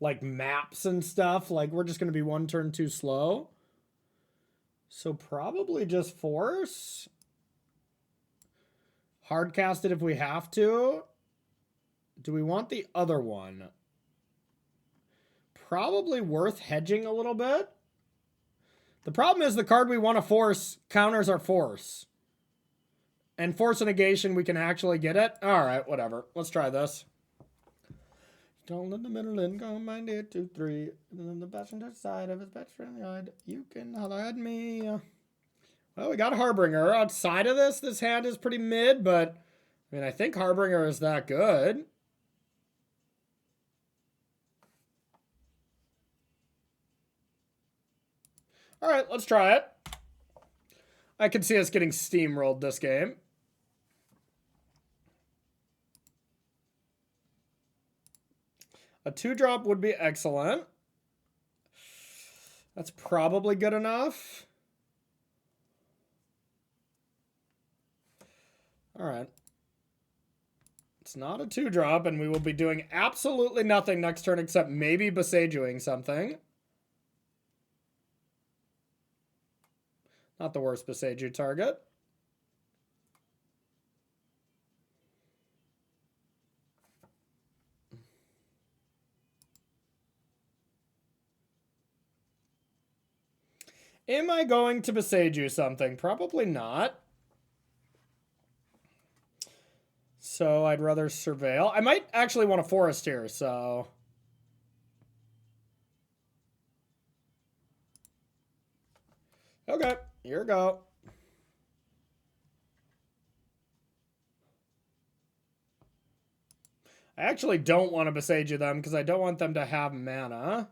like maps and stuff. Like we're just going to be one turn too slow. So probably just Force. Hardcast it if we have to. Do we want the other one? Probably worth hedging a little bit. The problem is the card we want to force counters our Force. And Force a negation, we can actually get it. All right, whatever. Let's try this. Don't let the middle and combine it 2, 3. And then the passenger side of his best friend yard. You can holler at me. Well, we got Harbinger. Outside of this hand is pretty mid, but I mean, I think Harbinger is that good. All right, let's try it. I can see us getting steamrolled this game. A 2-drop would be excellent. That's probably good enough. All right. It's not a 2-drop, and we will be doing absolutely nothing next turn except maybe Besageing something. Not the worst Beseiju target. Am I going to Beseiju something? Probably not. So I'd rather Surveil. I might actually want a Forest here, so... Okay, here we go. I actually don't want to Beseiju them because I don't want them to have mana.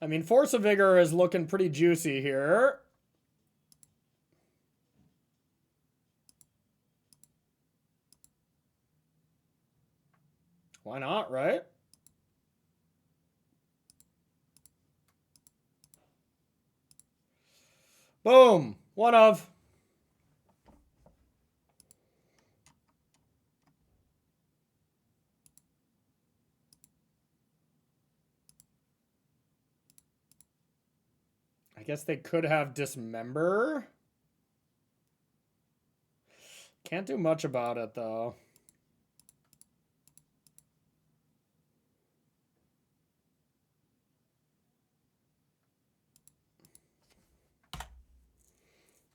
I mean, Force of Vigor is looking pretty juicy here. Why not, right? Boom. One of. I guess they could have Dismember. Can't do much about it, though.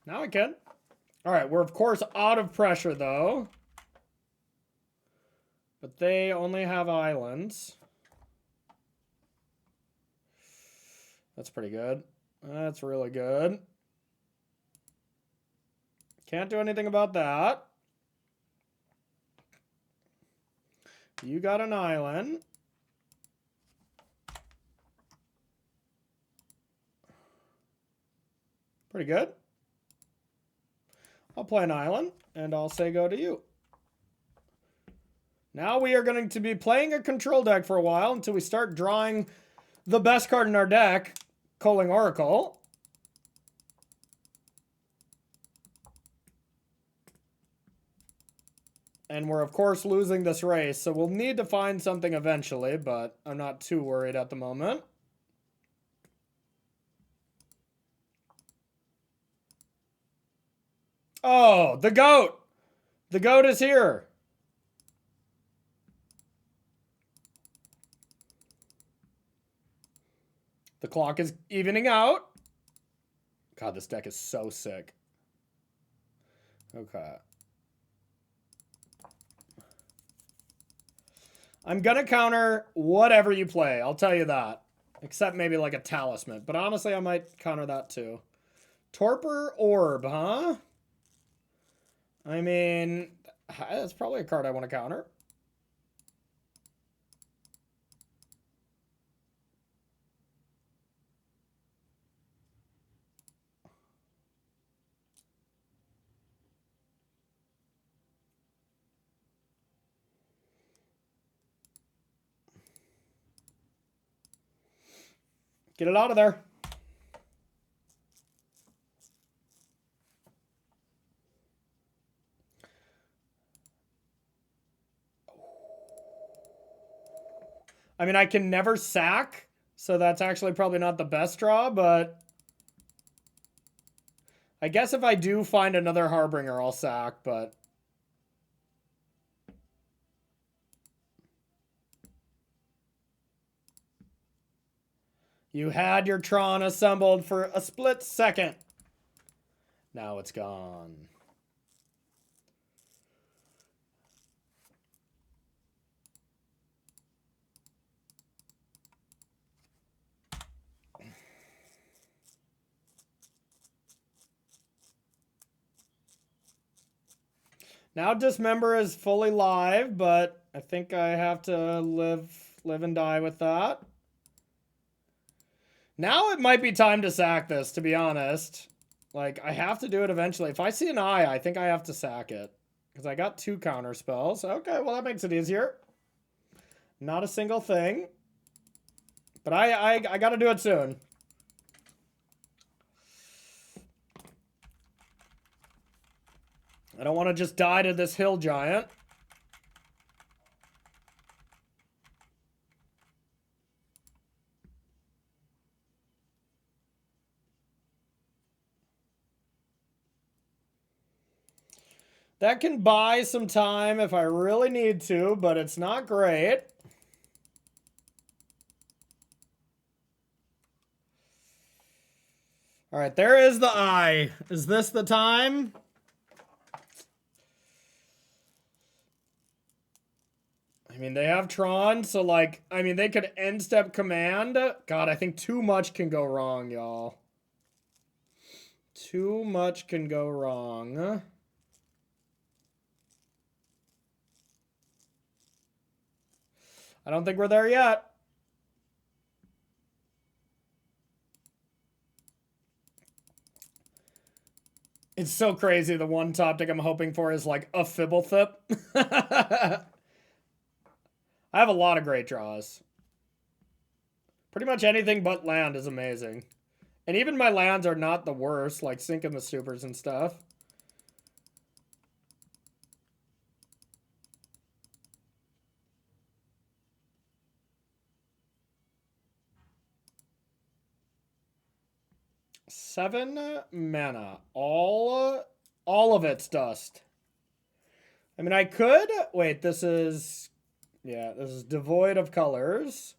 Now I can. All right, we're, of course, out of pressure, though. But they only have islands. That's pretty good. That's really good. Can't do anything about that. You got an island. Pretty good. I'll play an island, and I'll say go to you. Now we are going to be playing a control deck for a while until we start drawing the best card in our deck, Culling Oracle. And we're, of course, losing this race, so we'll need to find something eventually, but I'm not too worried at the moment. Oh, the goat! The goat is here! The clock is evening out. God, this deck is so sick. Okay. I'm gonna counter whatever you play, I'll tell you that. Except maybe like a Talisman. But honestly, I might counter that too. Torpor Orb, huh? I mean, that's probably a card I want to counter. Get it out of there. I mean, I can never sack, so that's actually probably not the best draw, but I guess if I do find another Harbinger, I'll sack, but you had your Tron assembled for a split second. Now it's gone. Now Dismember is fully live, but I think I have to live and die with that. Now it might be time to sack this, to be honest. Like, I have to do it eventually. If I see an eye, I think I have to sack it. Because I got 2 counter spells. Okay, well, that makes it easier. Not a single thing. But I got to do it soon. I don't want to just die to this hill giant. That can buy some time if I really need to, but it's not great. All right, there is the eye. Is this the time? I mean, they have Tron, so like, I mean, they could end step command. God, I think too much can go wrong, y'all. Too much can go wrong. I don't think we're there yet. It's so crazy. The one top deck I'm hoping for is like a Fibblethip. I have a lot of great draws. Pretty much anything but land is amazing. And even my lands are not the worst, like sinking the supers and stuff. Seven mana. All of it's dust. I mean, I could... Wait, this is... Yeah, this is devoid of colors.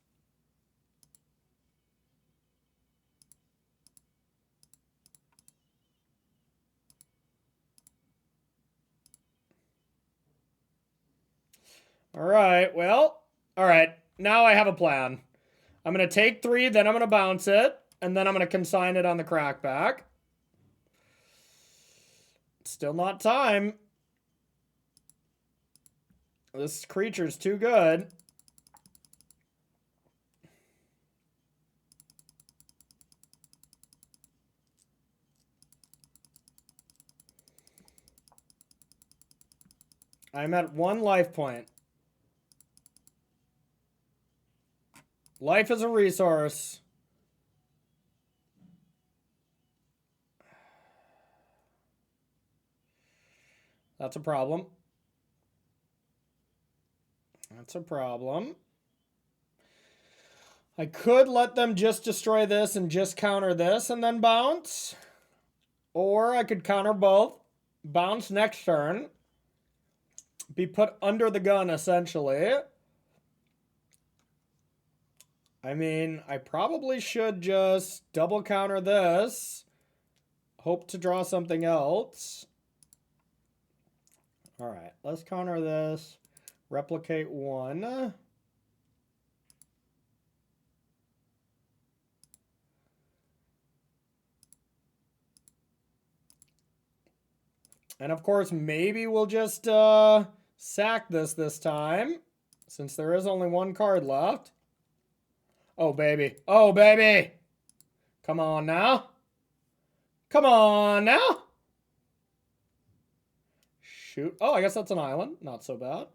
All right, well... All right, now I have a plan. I'm going to take 3, then I'm going to bounce it, and then I'm going to consign it on the crackback. Still not time. This creature's too good. I'm at 1 life point. Life is a resource. That's a problem. That's a problem. I could let them just destroy this and just counter this and then bounce. Or I could counter both. Bounce next turn. Be put under the gun, essentially. I mean, I probably should just double counter this. Hope to draw something else. All right, let's counter this. Replicate 1. And of course, maybe we'll just sack this time, since there is only 1 card left. Oh, baby. Oh, baby. Come on now. Come on now. Shoot. Oh, I guess that's an island. Not so bad.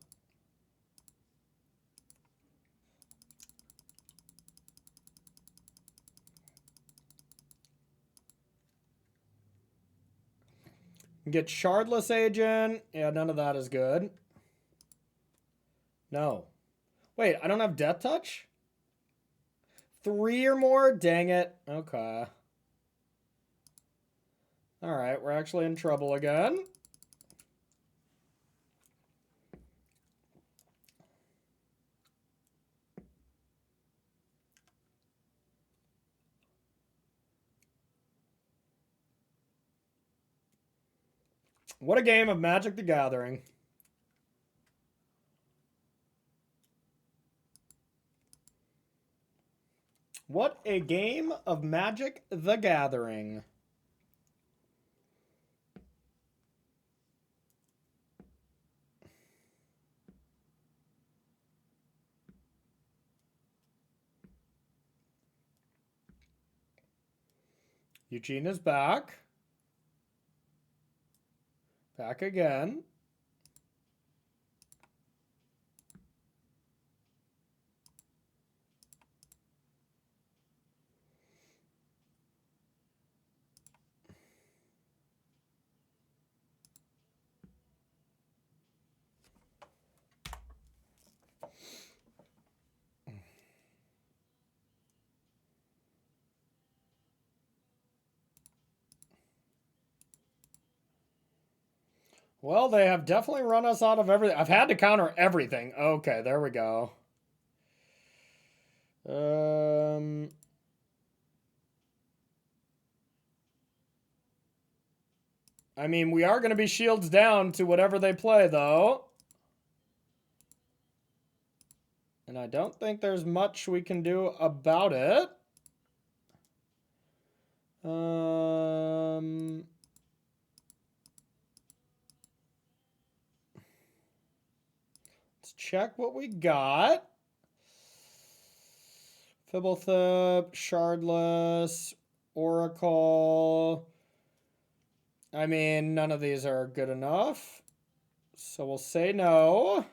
Get Shardless Agent. Yeah, none of that is good. No. Wait, I don't have Death Touch? 3 or more? Dang it. Okay. Alright, we're actually in trouble again. What a game of Magic the Gathering. What a game of Magic the Gathering. Eugene is back. Back again. Well, they have definitely run us out of everything. I've had to counter everything. Okay, there we go. I mean, we are going to be shields down to whatever they play, though. And I don't think there's much we can do about it. Let's check what we got. Fibblethip, Shardless, Oracle. I mean, none of these are good enough. So we'll say no.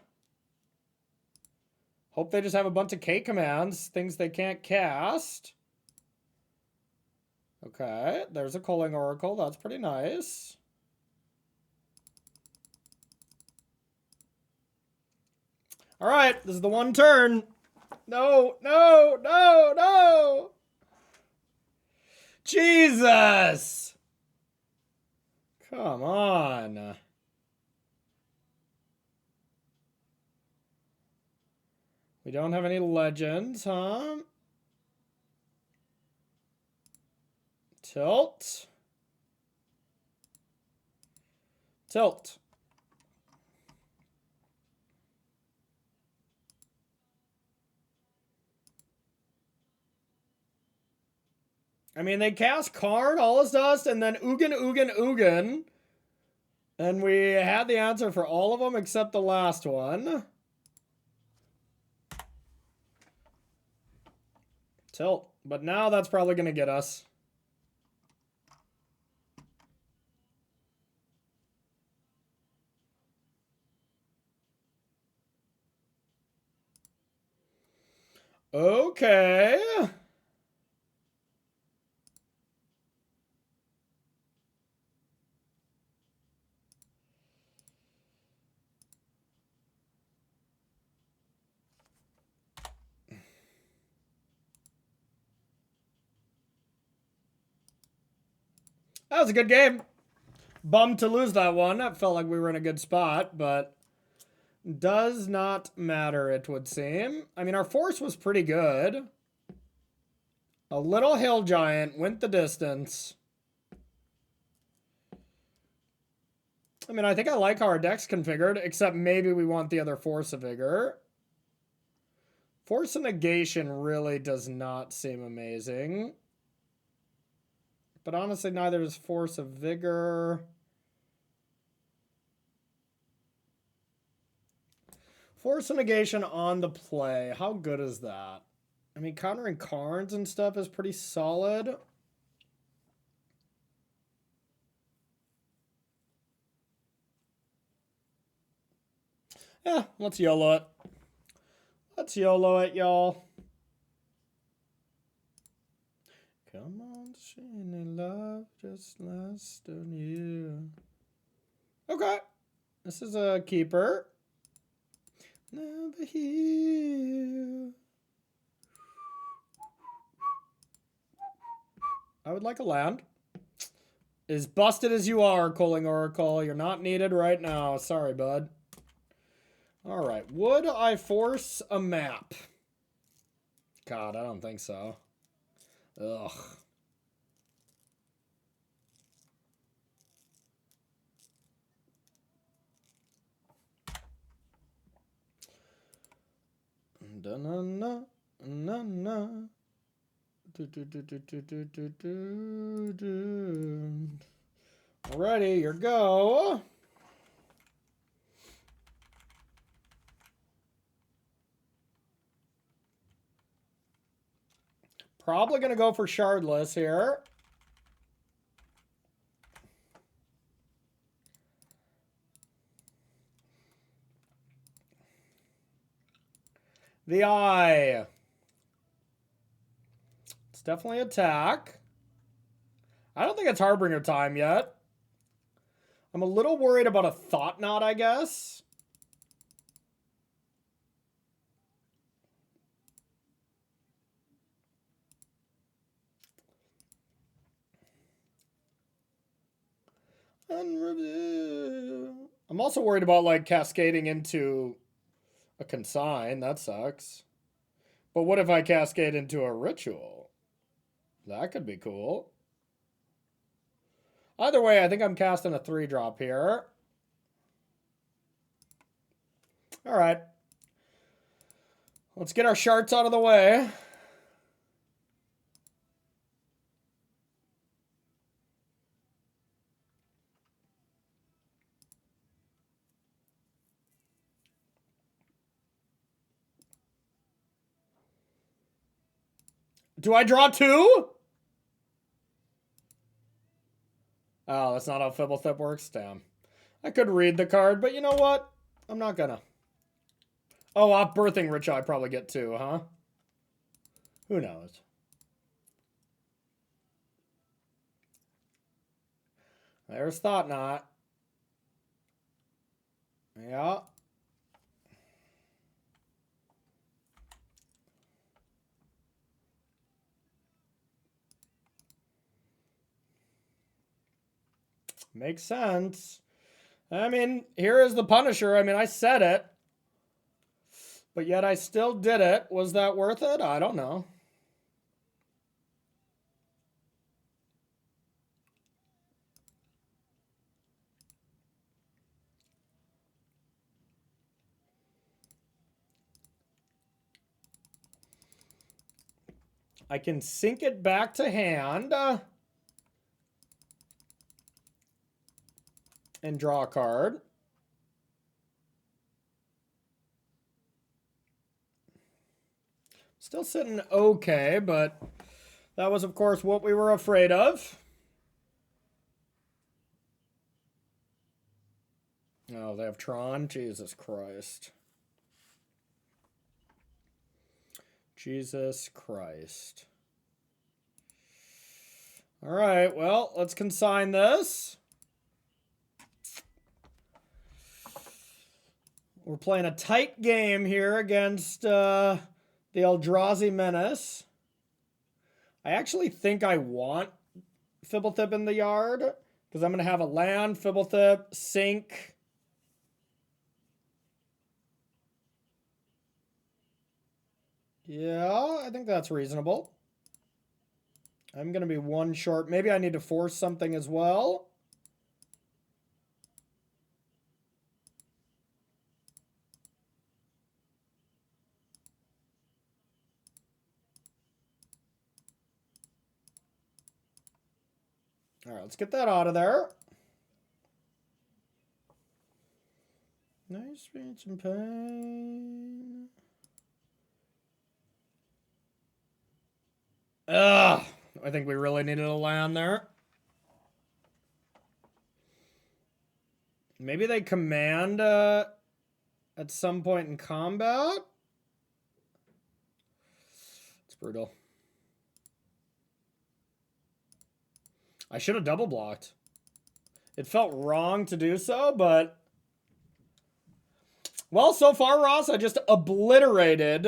Hope they just have a bunch of K commands, things they can't cast. Okay, there's a Culling Oracle. That's pretty nice. All right, this is the one turn. No, no, no, no. Jesus. Come on. We don't have any legends, huh? Tilt. Tilt. I mean, they cast Karn, All's Dust, and then Ugin, Ugin, Ugin. And we had the answer for all of them except the last one. Tilt. But now that's probably going to get us. Okay. That was a good game. Bummed to lose that one. I felt like we were in a good spot, but does not matter, it would seem. I mean, our force was pretty good. A little hill giant went the distance. I mean, I think I like how our deck's configured, except maybe we want the other Force of Vigor. Force of Negation really does not seem amazing. But honestly, neither does Force of Vigor. Force of Negation on the play. How good is that? I mean, countering Karns and stuff is pretty solid. Yeah, let's YOLO it. Let's YOLO it, y'all. Come on, shiny love, just last on you. Okay. This is a keeper. Never heal. I would like a land. As busted as you are, Culling Oracle, you're not needed right now. Sorry, bud. All right. Would I force a map? God, I don't think so. Ugh. Da-na-na, na-na. Alrighty, your go. Probably going to go for Shardless here. The Eye. It's definitely attack. I don't think it's Harbinger time yet. I'm a little worried about a Thought Knot, I guess. Unreview. I'm also worried about, like, cascading into a consign. That sucks. But what if I cascade into a ritual? That could be cool. Either way, I think I'm casting a 3-drop here. All right. Let's get our shards out of the way. Do I draw 2? Oh, that's not how Fibblethip works? Damn. I could read the card, but you know what? I'm not gonna. Oh, off Birthing Ritual I probably get 2, huh? Who knows? There's Thought Knot. Yeah. Makes sense. I mean, here is the Punisher. I mean, I said it. But yet I still did it. Was that worth it? I don't know. I can sink it back to hand. And draw a card. Still sitting okay, but that was, of course, what we were afraid of. Oh, they have Tron? Jesus Christ. Jesus Christ. All right, well, let's consign this. We're playing a tight game here against the Eldrazi Menace. I actually think I want Fibblethip in the yard because I'm going to have a land, Fibblethip, sink. Yeah, I think that's reasonable. I'm going to be 1 short. Maybe I need to force something as well. All right, let's get that out of there. Nice speech and pain. Ugh, I think we really needed a land there. Maybe they command at some point in combat. It's brutal. I should have double blocked. It felt wrong to do so, but... Well, so far, Ross, I just obliterated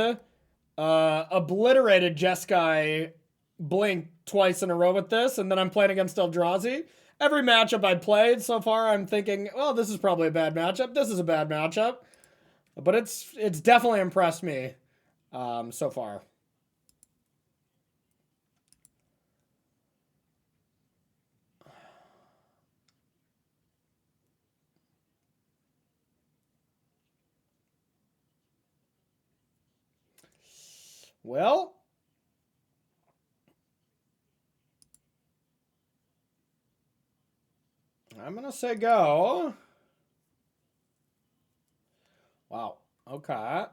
Jeskai Blink twice in a row with this, and then I'm playing against Eldrazi. Every matchup I played so far, I'm thinking, well, this is probably a bad matchup. This is a bad matchup. But it's definitely impressed me so far. Well, I'm going to say go. Wow. Okay.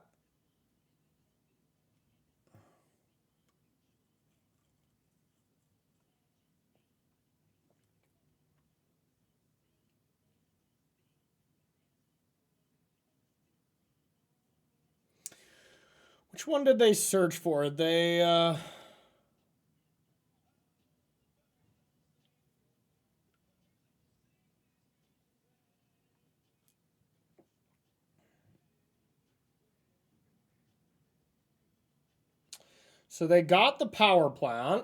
Which one did they search for? They, So they got the power plant.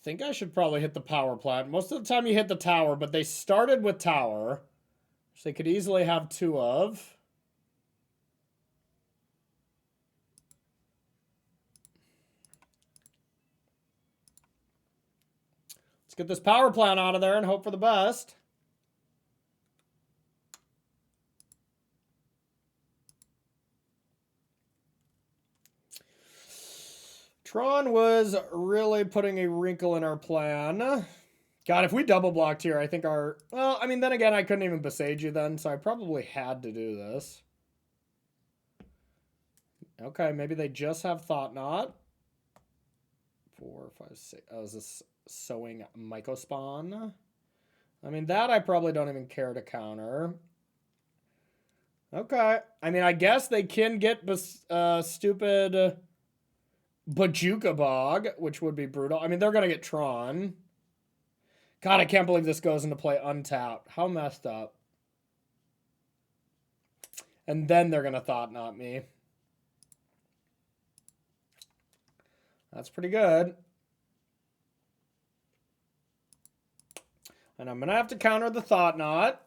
think I should probably hit the power plant. Most of the time you hit the tower, but they started with tower, which they could easily have 2 of. Let's get this power plant out of there and hope for the best. Tron was really putting a wrinkle in our plan. God, if we double blocked here, I think our... Well, I mean, then again, I couldn't even besiege you then, so I probably had to do this. Okay, maybe they just have Thought Knot. 4, 5, 6... Oh, is this Sowing Mycospawn? I mean, that I probably don't even care to counter. Okay. I mean, I guess they can get stupid... Bajuka Bog, which would be brutal. I mean, they're going to get Tron. God, I can't believe this goes into play untapped. How messed up. And then they're going to Thought Knot me. That's pretty good. And I'm going to have to counter the Thought Knot.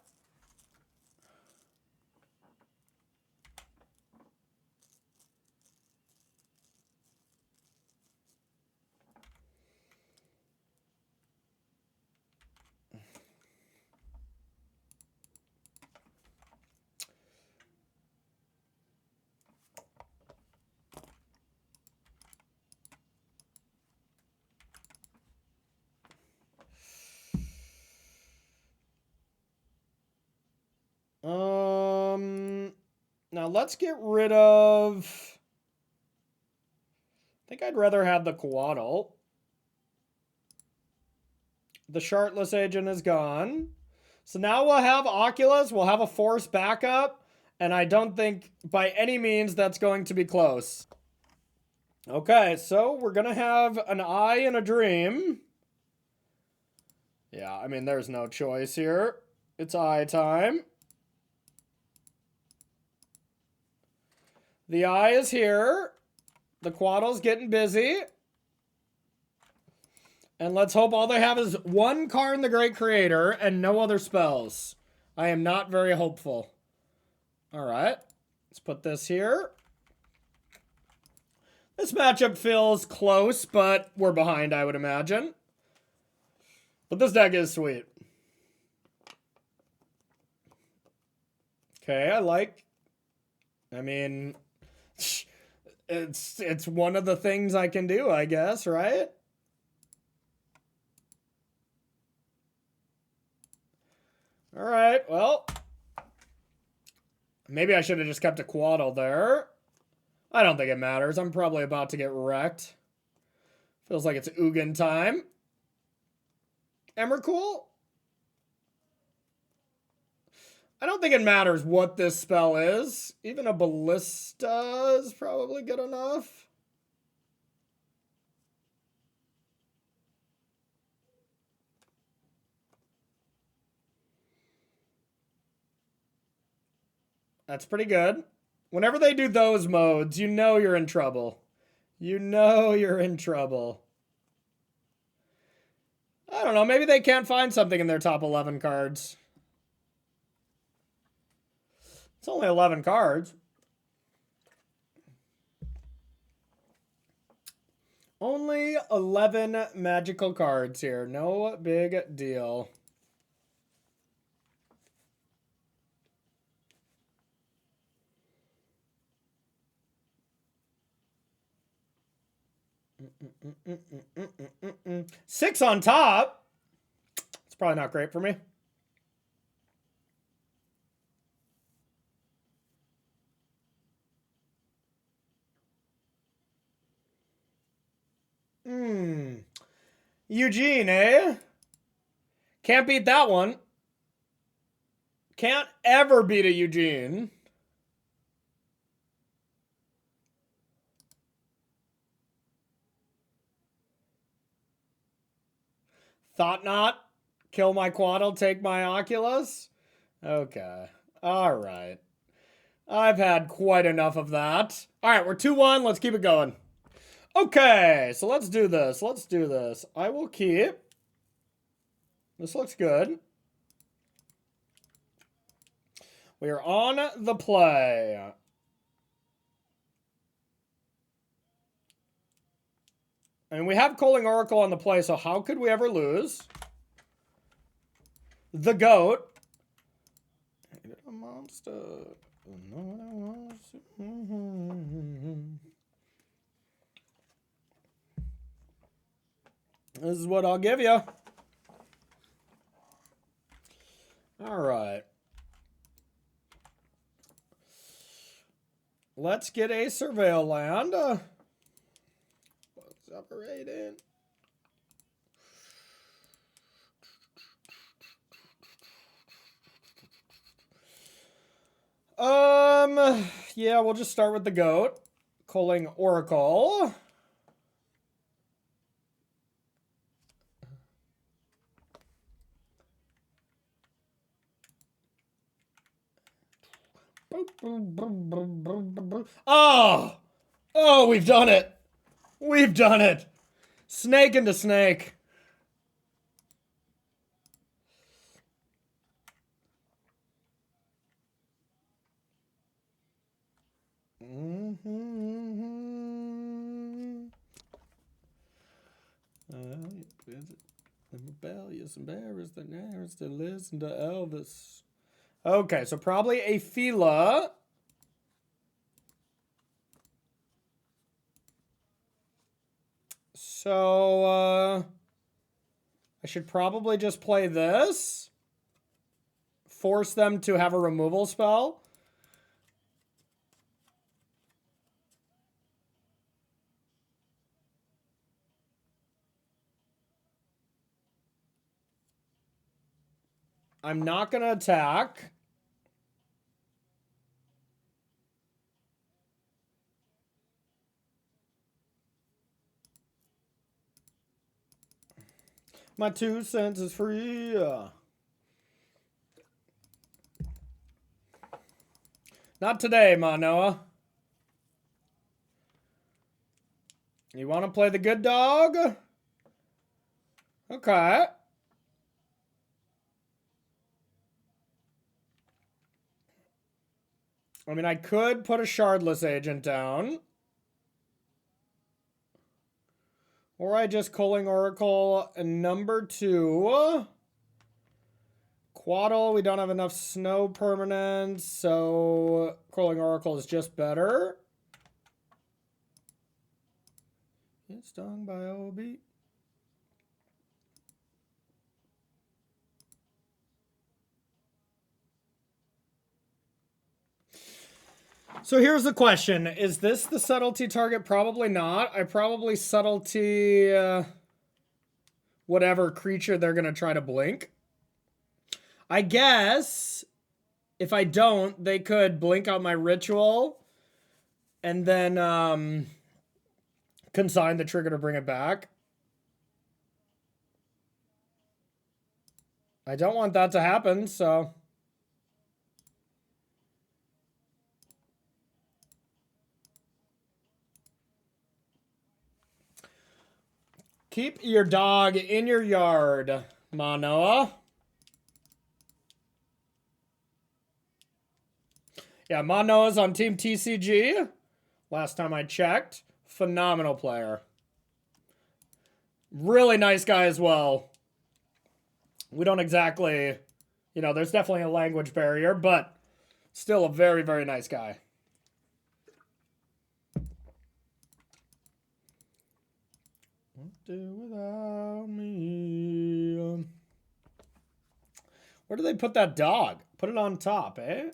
Now let's get rid of... I think I'd rather have the Coatl. The Shartless Agent is gone. So now we'll have Oculus, we'll have a Force backup, and I don't think by any means that's going to be close. Okay, so we're going to have an Eye and a Dream. Yeah, I mean, there's no choice here. It's Eye time. The Eye is here. The Coatl's getting busy. And let's hope all they have is one Karn the Great Creator and no other spells. I am not very hopeful. Alright. Let's put this here. This matchup feels close, but we're behind, I would imagine. But this deck is sweet. Okay, I mean... It's one of the things I can do, I guess, right? All right, well, maybe I should have just kept a Coatl there. I don't think it matters. I'm probably about to get wrecked. Feels like it's Ugin time. Emrakul? I don't think it matters what this spell is. Even a Ballista is probably good enough. That's pretty good. Whenever they do those modes, you know you're in trouble. You know you're in trouble. I don't know. Maybe they can't find something in their top 11 cards. It's only 11 cards. Only 11 magical cards here. No big deal. Six on top. It's probably not great for me. Eugene, eh? Can't beat that one. Can't ever beat a Eugene. Thought Knot. Kill my Coatl, take my Oculus. Okay. All right. I've had quite enough of that. All right, we're 2-1. Let's keep it going. Okay, so let's do this. Let's do this. I will keep. This looks good. We are on the play. And we have Calling Oracle on the play, so how could we ever lose? The GOAT. A monster. This is what I'll give you. All right. Let's get a Surveil land. Separated. Yeah, we'll just start with the GOAT. Calling Oracle. Oh! Oh, we've done it! We've done it! Snake into snake. The rebellious embarrassed the nearest to listen to Elvis. Okay, so probably a Fila. So, I should probably just play this. Force them to have a removal spell. I'm not going to attack. My 2 cents is free. Not today, Manoa. You want to play the good dog? Okay. I mean, I could put a Shardless Agent down. Or I just Calling Oracle number 2. Quaddle, we don't have enough snow permanents, so Calling Oracle is just better. Get stung by OB. So here's the question. Is this the subtlety target? Probably not. I probably subtlety whatever creature they're going to try to blink. I guess if I don't, they could blink out my ritual and then consign the trigger to bring it back. I don't want that to happen, so... Keep your dog in your yard, Manoa. Yeah, Manoa's on Team TCG. Last time I checked. Phenomenal player. Really nice guy as well. We don't exactly... You know, there's definitely a language barrier, but still a very, very nice guy. Do without me. Where do they put that dog? Put it on top, eh?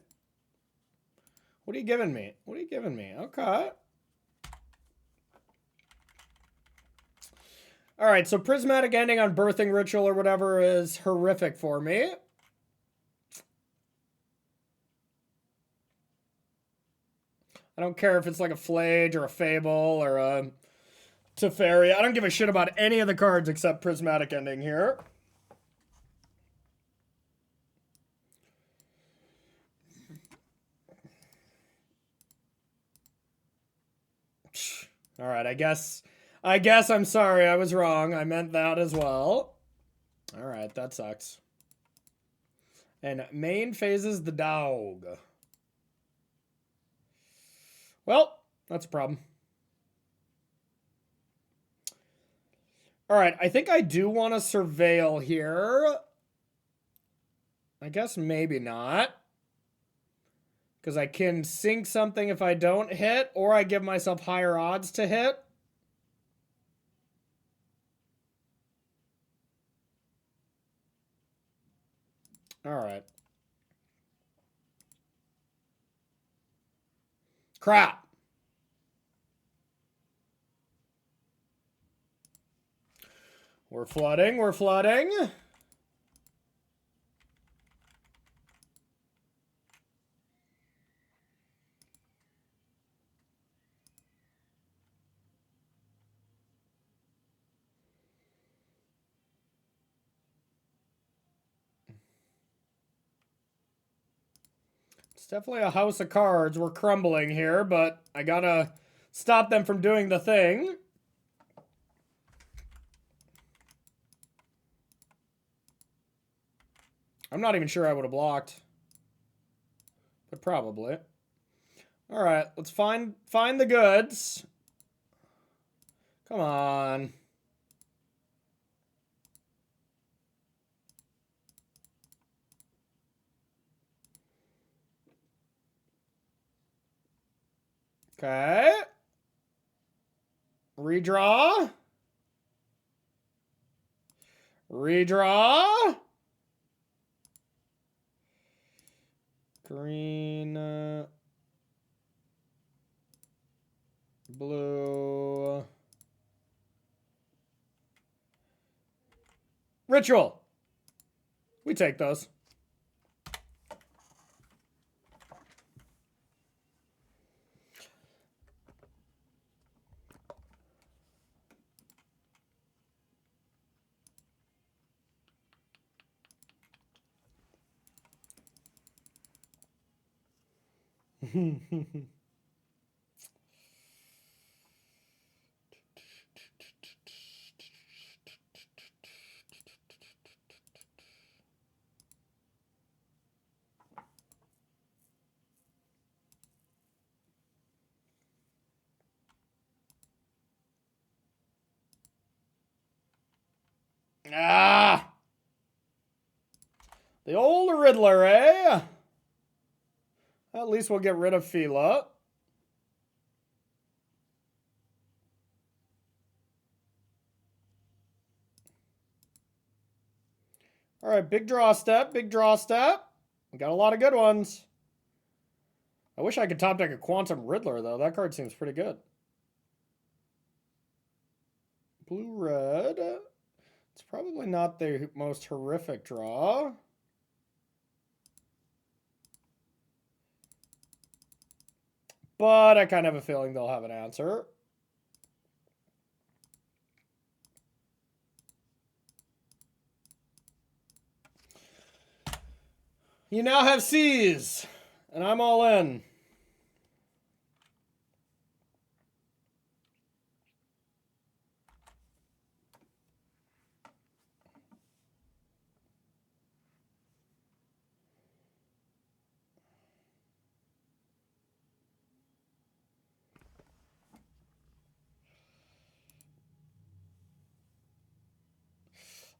What are you giving me? What are you giving me? Okay. All right, so Prismatic Ending on Birthing Ritual or whatever is horrific for me. I don't care if it's like a Flage or a Fable or a Teferi. I don't give a shit about any of the cards except Prismatic Ending here. All right, I guess I guess I'm sorry. I was wrong. I meant that as well. All right, that sucks. And main phases the dog. Well, that's a problem. All right, I think I do want to surveil here. I guess maybe not. Because I can sink something if I don't hit, or I give myself higher odds to hit. All right. Crap. We're flooding. We're flooding. It's definitely a house of cards. We're crumbling here, but I gotta stop them from doing the thing. I'm not even sure I would have blocked. But probably. All right, let's find the goods. Come on. Okay. Redraw. Redraw. Green. Blue. Ritual. We take those. Ah! The old Riddler, eh? At least we'll get rid of Fila. All right, big draw step, big draw step. We got a lot of good ones. I wish I could top deck a Quantum Riddler, though. That card seems pretty good. Blue-red. It's probably not the most horrific draw. But I kind of have a feeling they'll have an answer. You now have C's, and I'm all in.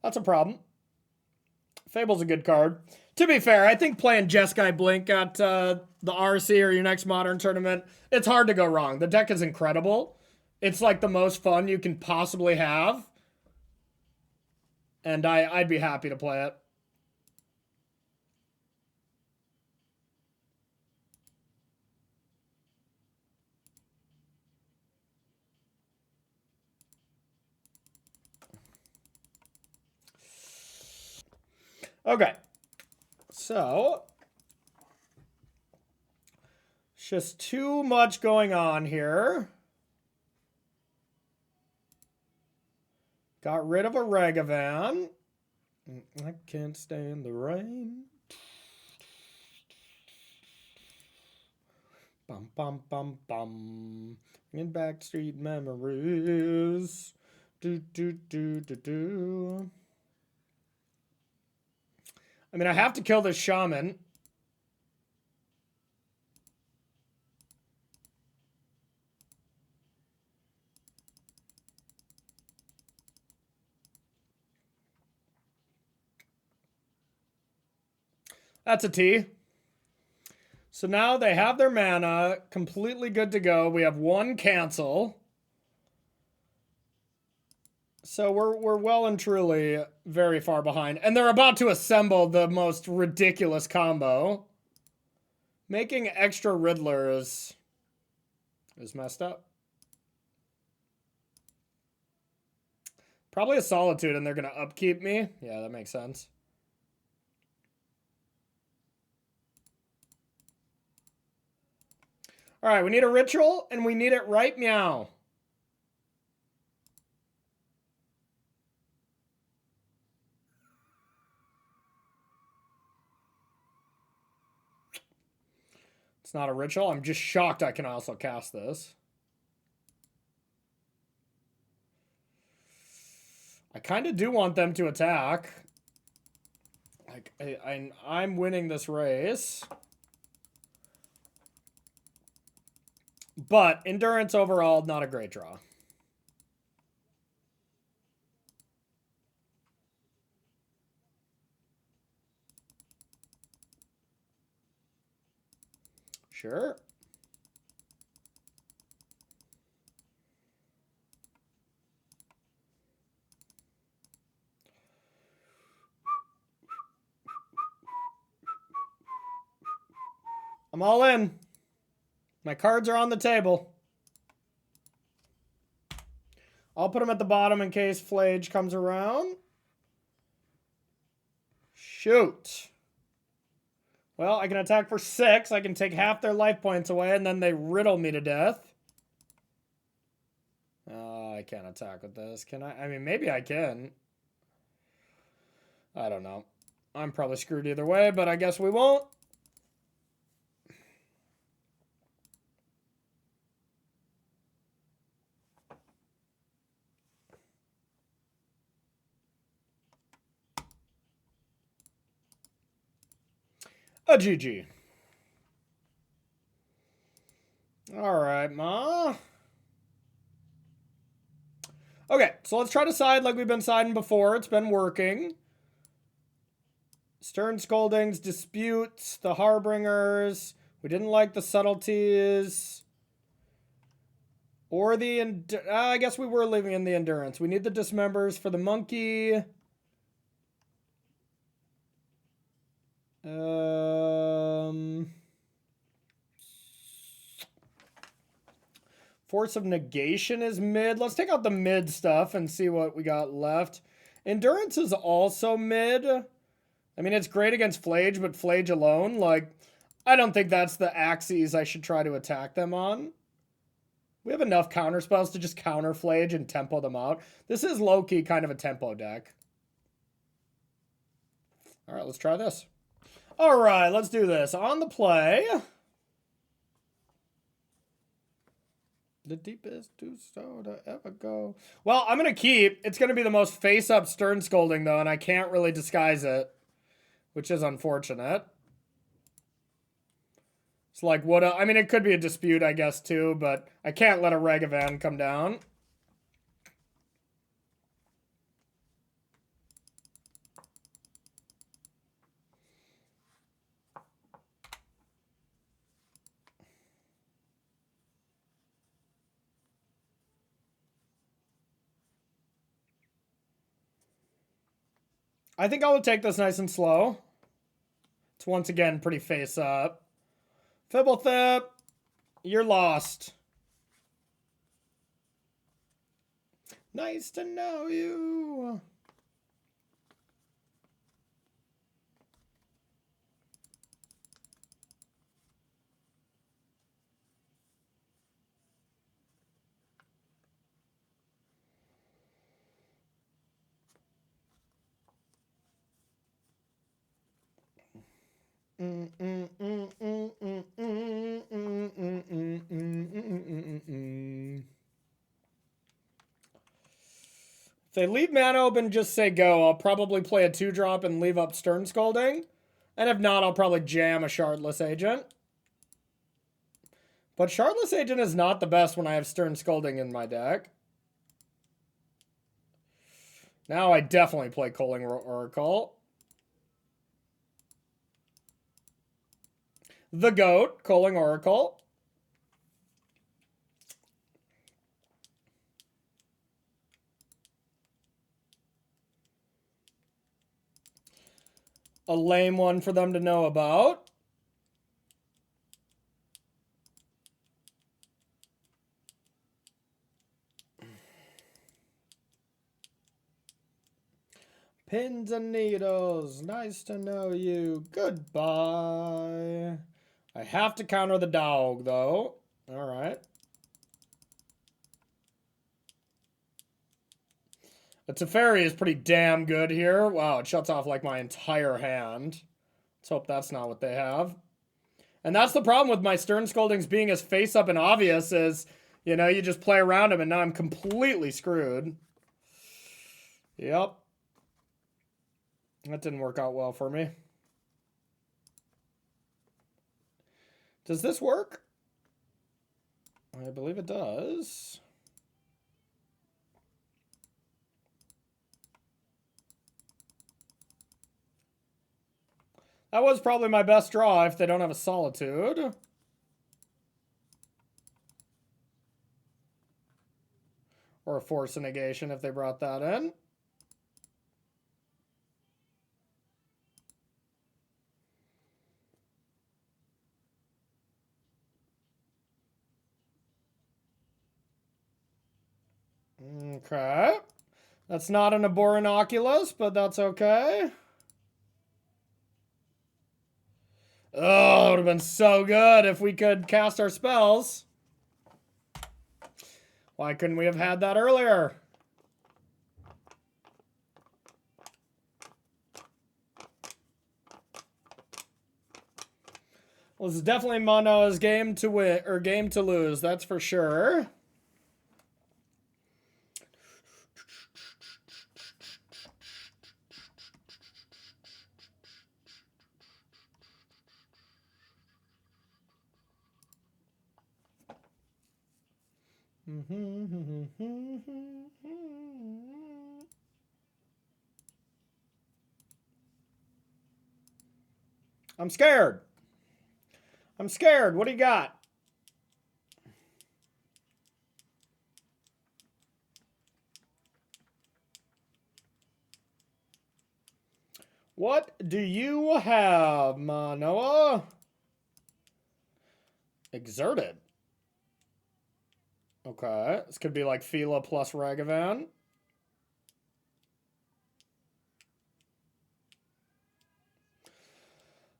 That's a problem. Fable's a good card. To be fair, I think playing Jeskai Blink at the RC or your next Modern tournament, it's hard to go wrong. The deck is incredible. It's like the most fun you can possibly have. And I'd be happy to play it. Okay. So, it's just too much going on here. Got rid of a Ragavan. I can't stand the rain. Bum, bum, bum, bum. In backstreet memories. Do, do, do, do, do. I mean, I have to kill this shaman. That's a T. So now they have their mana completely good to go. We have one cancel. So we're well and truly very far behind. And they're about to assemble the most ridiculous combo. Making extra Riddlers is messed up. Probably a Solitude and they're going to upkeep me. Yeah, that makes sense. All right, we need a ritual and we need it right meow. It's not a ritual. I'm just shocked I can also cast this. I kind of do want them to attack. Like, I'm winning this race. But endurance overall, not a great draw. Sure. I'm all in. My cards are on the table. I'll put them at the bottom in case Flage comes around. Shoot. Well, I can attack for 6. I can take half their life points away, and then they riddle me to death. I can't attack with this. Can I? I mean, maybe I can. I don't know. I'm probably screwed either way, but I guess we won't. A GG. All right, ma. Okay, so let's try to side like we've been siding before. It's been working. Stern Scoldings, Disputes, the Harbingers. We didn't like the Subtleties. Or the... I guess we were leaving in the Endurance. We need the Dismembers for the Monkey. Force of Negation is mid. Let's take out the mid stuff and see what we got left. Endurance is also mid. I mean, it's great against Flage, but Flage alone, like, I don't think that's the axes I should try to attack them on. We have enough counter spells to just counter Flage and tempo them out. This is low-key kind of a tempo deck. All right, let's try this. All right, let's do this. On the play. The deepest to soda ever go. Well, I'm going to keep. It's going to be the most face-up Stern Scolding, though, and I can't really disguise it, which is unfortunate. It's like, what? I mean, it could be a Dispute, I guess, too, but I can't let a Ragavan come down. I think I will take this nice and slow. It's once again pretty face up. Fibblethip, you're lost. Nice to know you. If they leave mana open, just say go. I'll probably play a 2-drop and leave up Stern Scolding. And if not, I'll probably jam a Shardless Agent. But Shardless Agent is not the best when I have Stern Scolding in my deck. Now I definitely play Culling Oracle. The GOAT, Culling Oracle. A lame one for them to know about. Pins and needles, nice to know you. Goodbye. I have to counter the dog, though. All right. The Teferi is pretty damn good here. Wow, it shuts off like my entire hand. Let's hope that's not what they have. And that's the problem with my Stern Scoldings being as face-up and obvious is, you know, you just play around them and now I'm completely screwed. Yep. That didn't work out well for me. Does this work? I believe it does. That was probably my best draw if they don't have a Solitude. Or a Force of Negation if they brought that in. Okay. That's not an Aborinoculus, but that's okay. Oh, it would have been so good if we could cast our spells. Why couldn't we have had that earlier? Well, this is definitely Manoa's game to win, or game to lose, that's for sure. I'm scared. I'm scared. What do you got? What do you have, Manoa? Exerted. Okay. This could be like Fila plus Ragavan.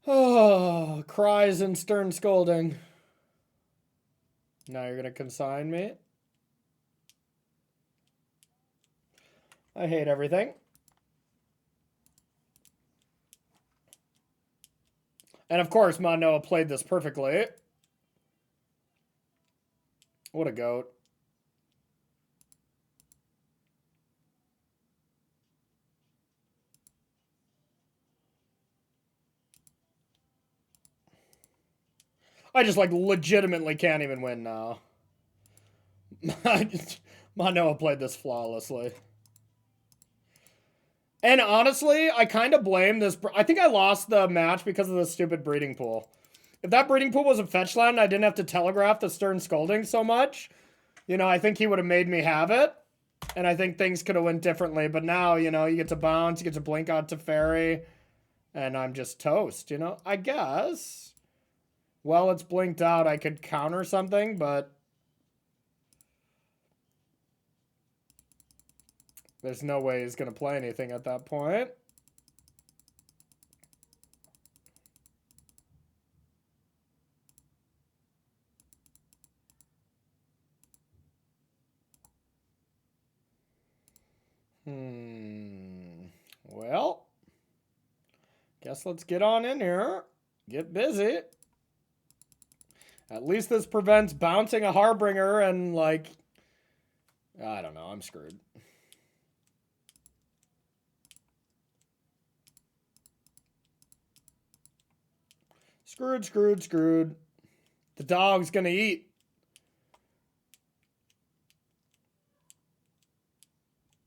Oh, cries and Stern Scolding. Now you're going to consign me? I hate everything. And of course, Manoa played this perfectly. What a goat. I just, like, legitimately can't even win now. Manoa played this flawlessly. And honestly, I kind of blame this. I think I lost the match because of the stupid breeding pool. If that breeding pool was a fetch land and I didn't have to telegraph the Stern Scolding so much, you know, I think he would have made me have it. And I think things could have went differently. But now, you know, you get to bounce, you get to blink out to Teferi, and I'm just toast, you know? I guess. Well, it's blinked out. I could counter something, but there's no way he's going to play anything at that point. Well, guess let's get on in here. Get busy. At least this prevents bouncing a Harbinger and, like, I don't know, I'm screwed. Screwed, screwed, screwed. The dog's gonna eat.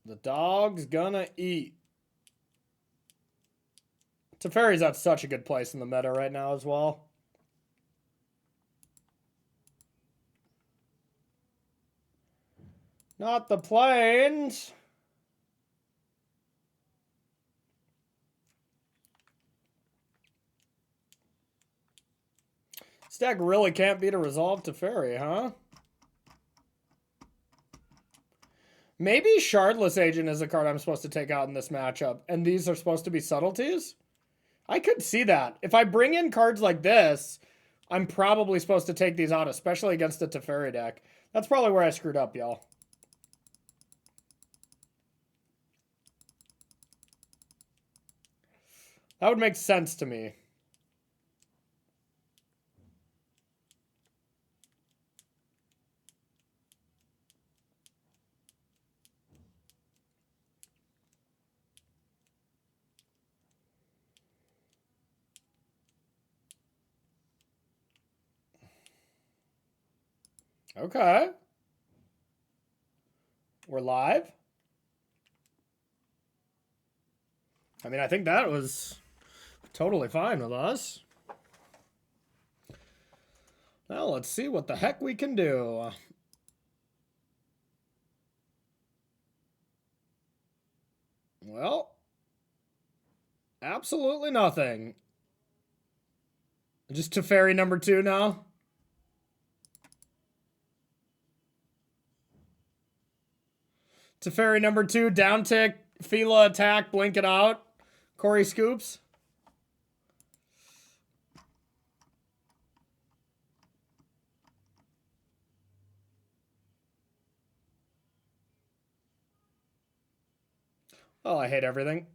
The dog's gonna eat. Teferi's at such a good place in the meta right now as well. Not the planes. This deck really can't beat a Resolve Teferi, huh? Maybe Shardless Agent is a card I'm supposed to take out in this matchup, and these are supposed to be subtleties? I could see that. If I bring in cards like this, I'm probably supposed to take these out, especially against a Teferi deck. That's probably where I screwed up, y'all. That would make sense to me. Okay. We're live. I mean, I think that was totally fine with us. Now let's see what the heck we can do. Well, absolutely nothing. Just Teferi number 2 now. Teferi number 2, down tick, Fila attack, blink it out. Corey scoops. Oh, I hate everything.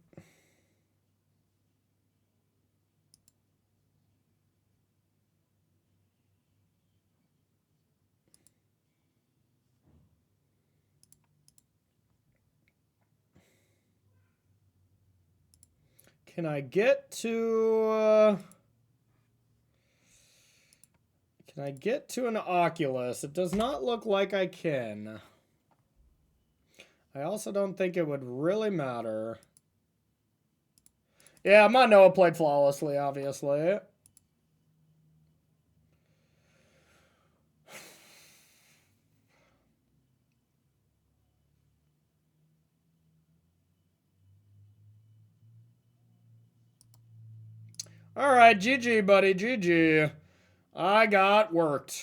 Can I get to... Can I get to an Oculus? It does not look like I can. I also don't think it would really matter. Yeah, Manoa played flawlessly, obviously. All right, GG, buddy, GG. I got worked.